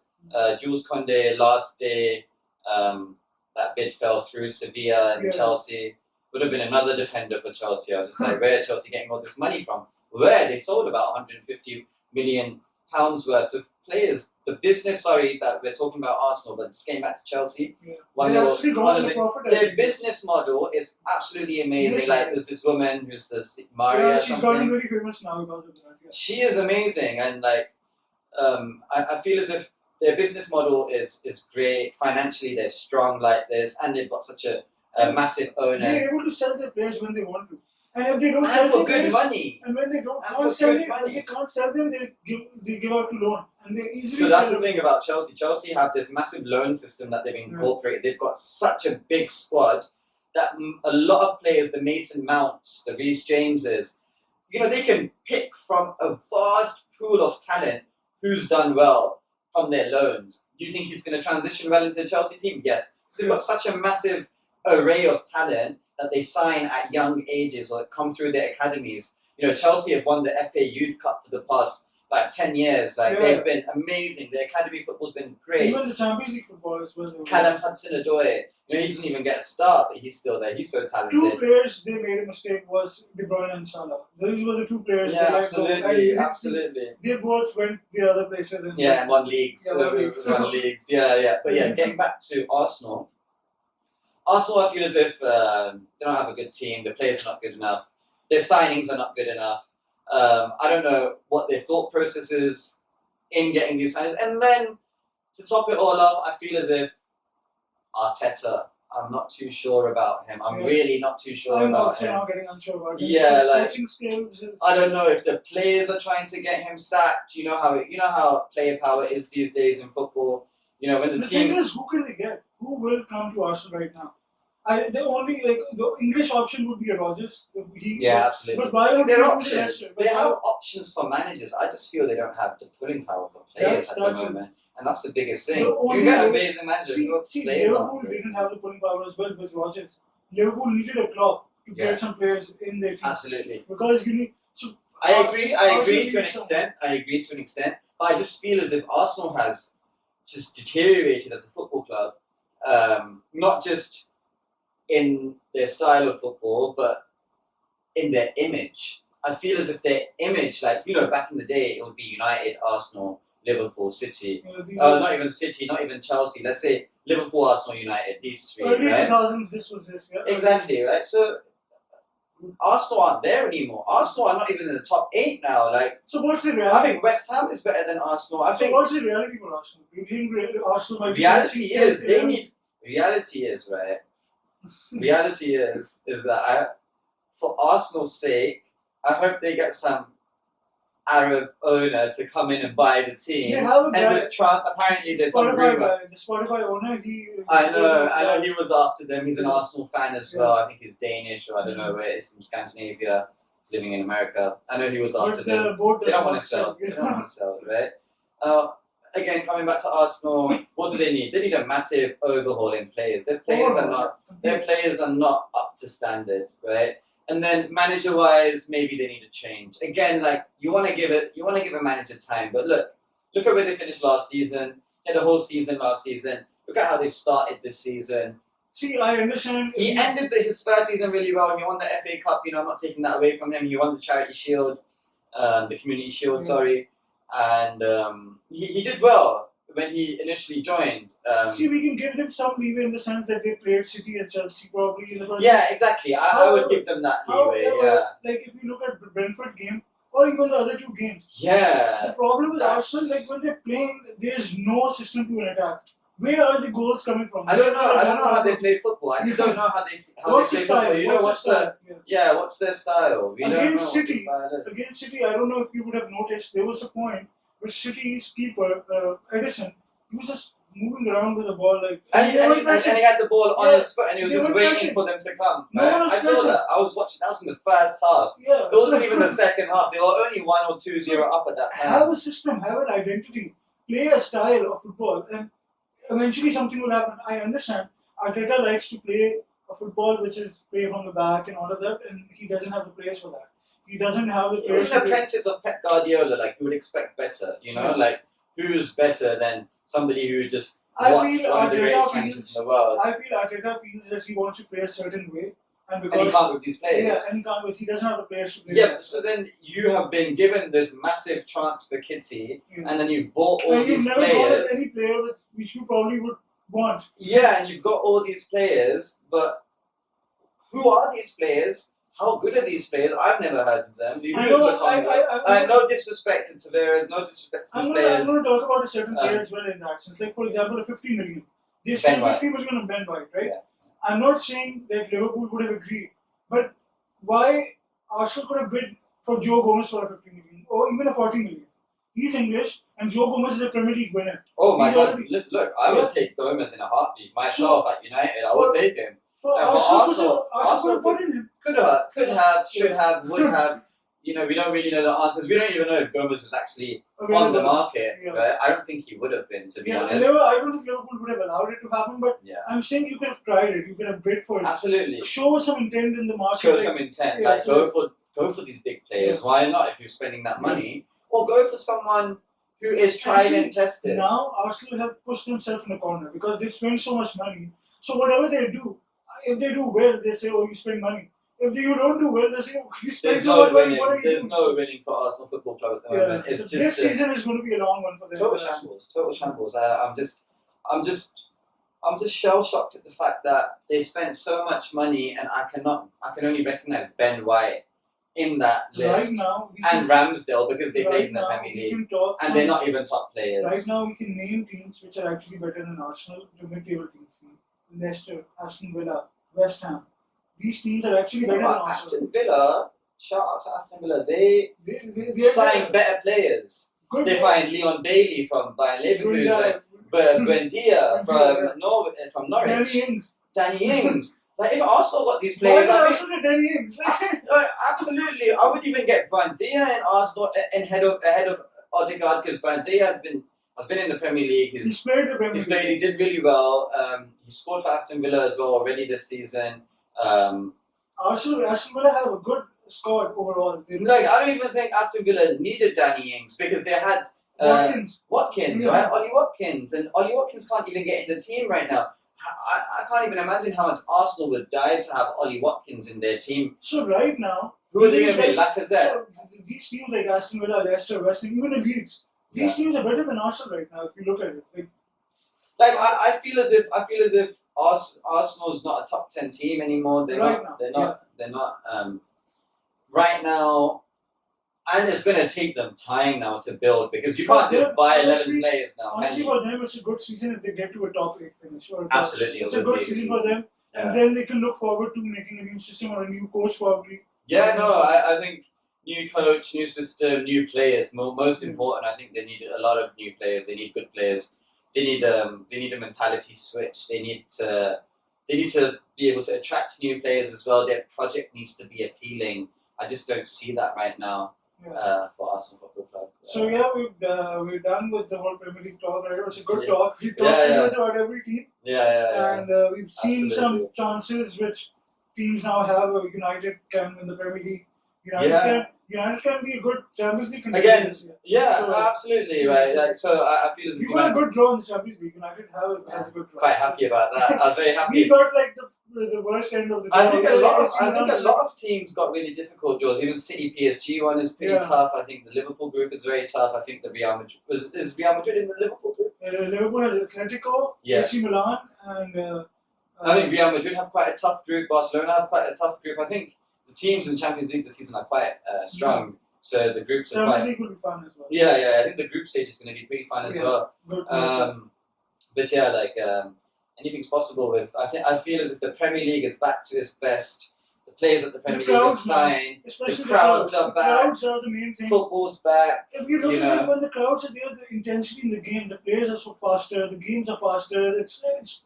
S1: Jules Kunde, last day, that bid fell through. Sevilla and Chelsea. Would have been another defender for Chelsea. I was just like, where are Chelsea getting all this money from? Where? They sold about £150 million worth of players. The business, that we're talking about Arsenal, but just getting back to Chelsea. Their business model is absolutely amazing. There's this woman who's Maria.
S2: She's gotten really famous now because of that.
S1: She is amazing, and I feel as if their business model is great. Financially, they're strong like this, and they've got such a massive owner.
S2: They're able to sell their players when they want to. And if they don't
S1: sell for good money.
S2: And when they can't sell them, they give out to loan. And they easily
S1: So that's the thing about Chelsea. Chelsea have this massive loan system that they've incorporated. They've got such a big squad that a lot of players, the Mason Mounts, the Reece Jameses, they can pick from a vast pool of talent who's done well from their loans. Do you think he's going to transition well into the Chelsea team? Yes. Because they've got such a massive array of talent that they sign at young ages or come through their academies. Chelsea have won the FA Youth Cup for the past 10 years. They've been amazing. Their academy football's been great.
S2: Even the Champions League football as well.
S1: Callum Hudson-Odoi, he doesn't even get a start, but he's still there. He's so talented.
S2: 2 players they made a mistake was De Bruyne and Salah. Those were the 2 players.
S1: Absolutely.
S2: They both went the other places.
S1: And won leagues. Won leagues. But getting back to Arsenal. Arsenal, I feel as if they don't have a good team. The players are not good enough. Their signings are not good enough. I don't know what their thought process is in getting these signings. And then, to top it all off, I feel as if Arteta I'm not too sure about him. I'm
S2: Yeah.
S1: really not too sure
S2: I'm
S1: about
S2: also
S1: him.
S2: now getting unsure about him.
S1: Yeah,
S2: His
S1: like,
S2: coaching skills.
S1: I don't know if the players are trying to get him sacked. You know how player power is these days in football. You know, when the team.
S2: Thing is, who can they get? Who will come to Arsenal right now? The only the English option would be a Rodgers.
S1: Absolutely.
S2: But why would
S1: there
S2: he
S1: are
S2: do the
S1: options.
S2: rest?
S1: They have options for managers. I just feel they don't have the pulling power for players at the moment, and that's the biggest thing. You get amazing managers.
S2: See, Liverpool didn't have the pulling power as well with Rodgers. Liverpool needed a Klopp to get some players in their team.
S1: Absolutely.
S2: Because you need. So
S1: I agree to an extent. But I just feel as if Arsenal has just deteriorated as a football club, not just in their style of football, but in their image. I feel as if their image, like, back in the day, it would be United, Arsenal, Liverpool, City. Not even City, not even Chelsea. Let's say Liverpool, Arsenal, United, these three,
S2: early
S1: right?
S2: 2000s, this was this, yeah?
S1: Exactly, right? So Arsenal aren't there anymore. Arsenal are not even in the top 8 now. Like,
S2: so what's the reality?
S1: I think West Ham is better than Arsenal.
S2: So what's the reality for Arsenal? Do you think Arsenal might
S1: reality is that for Arsenal's sake, I hope they get some Arab owner to come in and buy the team.
S2: They have a guy,
S1: and just apparently there's some rumor.
S2: The Spotify owner,
S1: I know he was after them. He's an Arsenal fan as well. I think he's Danish, or I don't know where. He's from Scandinavia. He's living in America. I know he was after them. They don't want to sell. They don't want to sell, right? Again, coming back to Arsenal, what do they need? They need a massive overhaul in players. Their players are not up to standard, right? And then manager-wise, maybe they need to change. Again, like, you want to give a manager time, but look at where they finished last season. They had a whole season last season. Look at how they've started this season.
S2: See, I understand.
S1: He ended his first season really well. He won the FA Cup. I'm not taking that away from him. He won the Charity Shield, the Community Shield. Sorry, and he did well when he initially joined.
S2: See, we can give them some leeway in the sense that they played City and Chelsea probably in the first.
S1: Yeah, exactly. I would give them that leeway.
S2: Like if you look at the Brentford game or even the other two games.
S1: Yeah.
S2: The problem with Arsenal, like when they're playing, there's no system to an attack. Where are the goals coming from?
S1: I don't know how they play football. I just don't know how they play football. You know what's their style? We
S2: Against City, I don't know if you would have noticed, there was a point where City's keeper, Edison, he was just moving around with the ball like.
S1: And he had the ball on his foot, and he was just waiting for them to come. I saw that. I was watching. That was in the first half.
S2: Yeah.
S1: It wasn't even the second half. They were only 1 or 2-0 up at that time.
S2: Have a system, have an identity, play a style of football, and eventually something will happen. I understand. Arteta likes to play a football which is play from the back and all of that, and he doesn't have the players for that. He doesn't have the players.
S1: He was an apprentice of Pep Guardiola. Like, you would expect better, like who's better than somebody who just wants one of the greatest managers in the world.
S2: I feel Arteta feels that he wants to play a certain way, and
S1: he can't with these players.
S2: Yeah, and he can't with. He doesn't have the players to play.
S1: Yeah, so then you have been given this massive transfer kitty, and then you've bought all these players.
S2: You've never got any player which you probably would want.
S1: Yeah, and you've got all these players, but who are these players? How good are these players? I've never heard of them. No disrespect to Tavares, no disrespect to these players.
S2: I'm going to talk about a certain player as well in that sense. Like, for example, a 50 million. They spent 50 million on Ben White, right?
S1: Yeah.
S2: I'm not saying that Liverpool would have agreed, but why Arsenal could have bid for Joe Gomez for a 50 million or even a 40 million? He's English, and Joe Gomez is a Premier League winner.
S1: Oh my God! Listen, look, I would take Gomez in a heartbeat. Myself at United, I would take him.
S2: Arsenal
S1: could have, should have, would have. We don't really know the answers. We don't even know if Gomez was actually on the market. Yeah. Right? I don't think he would have been, to be honest.
S2: I don't think Liverpool would have allowed it to happen, but I'm saying you could have tried it. You could have bid for it.
S1: Absolutely.
S2: Show some intent in the market.
S1: Show some intent. Yeah, go for these big players. Yeah. Why not if you're spending that money? Or go for someone who is tried and tested.
S2: Now Arsenal have pushed themselves in a corner because they've spent so much money. So whatever they do, if they do well, they say, "Oh, you spend money." If you don't do well, they say, "Oh, you spend so much money." What are you doing?
S1: There's no winning for Arsenal Football Club at the moment. It's
S2: so this season is going to be a long one for them.
S1: Total shambles. I'm just shell shocked at the fact that they spent so much money, and I can only recognize Ben White in that list,
S2: right now,
S1: and Ramsdale because they played in the Premier League, and they're not even top players.
S2: Right now, we can name teams which are actually better than Arsenal to mid-table teams. Leicester, Aston Villa, West Ham. These teams are actually better than Arsenal.
S1: Aston Villa, shout out to Aston Villa, they
S2: They
S1: signed better players.
S2: good.
S1: They find Leon Bailey from Bayern Leverkusen, Buendia from Norwich, Danny Ings. Like if Arsenal got these players,
S2: I think Danny Ings.
S1: absolutely, I would even get Buendia in Arsenal ahead of Odegaard because Buendia has been in the Premier League.
S2: He's played the Premier League.
S1: He's played. He did really well. He scored for Aston Villa as well already this season.
S2: Aston Villa have a good squad overall.
S1: Like I don't even think Aston Villa needed Danny Ings because they had Watkins,
S2: yeah.
S1: right? Ollie Watkins, and Ollie Watkins can't even get in the team right now. I can't even imagine how much Arsenal would die to have Ollie Watkins in their team.
S2: So right now,
S1: who are they going to be? Lacazette.
S2: So these teams like Aston Villa, Leicester, West Ham, even the Leeds, these teams are better than Arsenal right now. If you look at it,
S1: I feel as if Arsenal's not a top 10 team anymore. They're not. Right now. And it's going to take them time now to build because you can't just buy 11 players now.
S2: Honestly, for them, it's a good season if they get to a top 8 finish.
S1: Absolutely.
S2: It's a good season for them. Yeah. And then they can look forward to making a new system or a new coach probably.
S1: Yeah, no, I think new coach, new system, new players. Most important, I think they need a lot of new players. They need good players. They need a mentality switch. They need to be able to attract new players as well. Their project needs to be appealing. I just don't see that right now. For Arsenal Football Club.
S2: So we're done with the whole Premier League talk. Right? It was a good talk. We talked about every team. And we've seen some chances which teams now have. United can win the Premier League. United can be a good Champions League contender
S1: again.
S2: This year.
S1: Absolutely right. Like so, I feel as if
S2: we got a good draw in the Champions League. United has a good draw.
S1: Quite happy about that. I was very happy.
S2: We got like the worst end of the draw.
S1: I think a lot of teams got really difficult draws. Even City PSG one is pretty tough. I think the Liverpool group is very tough. I think the Real Madrid is Real Madrid in the Liverpool group.
S2: Liverpool has Atletico, AC Milan, and
S1: I think Real Madrid have quite a tough group. Barcelona have quite a tough group. I think the teams in the Champions League this season are quite strong. So the groups are
S2: Champions League will be fun as well.
S1: I think the group stage is going to be pretty fun as well. But anything's possible with. I feel as if the Premier League is back to its best. The players at the Premier League have signed.
S2: Especially
S1: the crowds are back.
S2: The crowds are the main thing.
S1: Football's back.
S2: If you look at it, when the crowds are there, the intensity in the game, the players are so faster, the games are faster. It's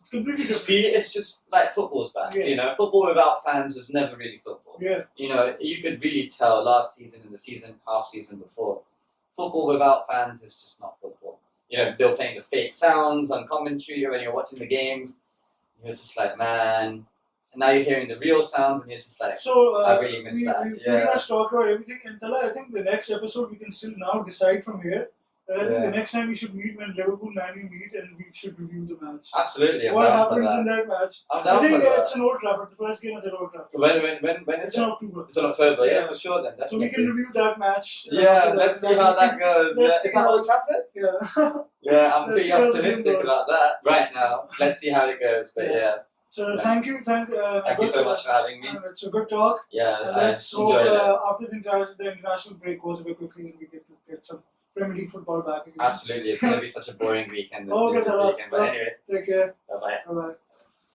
S2: completely different.
S1: It's just like football's back.
S2: Yeah.
S1: Football without fans was never really football.
S2: Yeah.
S1: You could really tell last season and the half season before. Football without fans is just not football. They were playing the fake sounds on commentary when you're watching the games. You're just like, man. And now you're hearing the real sounds and you're just like, I really miss that.
S2: We pretty much talked about everything. And Tala, I think the next episode we can still now decide from here. I think the next time we should meet when Liverpool Man U meet and we should review the match.
S1: Absolutely.
S2: What happens in that match?
S1: I think
S2: it's an Old Trafford. The first game is at Old Trafford.
S1: When is
S2: it's in October.
S1: It's in October, yeah, for sure then. Definitely.
S2: So we can review that match.
S1: Let's see how that goes. Is that Old Trafford?
S2: Yeah.
S1: I'm pretty optimistic about that right now. Let's see how it goes, but
S2: So thank you
S1: so much for having me.
S2: It's a good talk. Let's hope after the international break goes away quickly and we get some Premier League football back again.
S1: Absolutely, it's going to be such a boring weekend this weekend. But anyway,
S2: take care.
S1: Bye bye.
S2: Bye bye.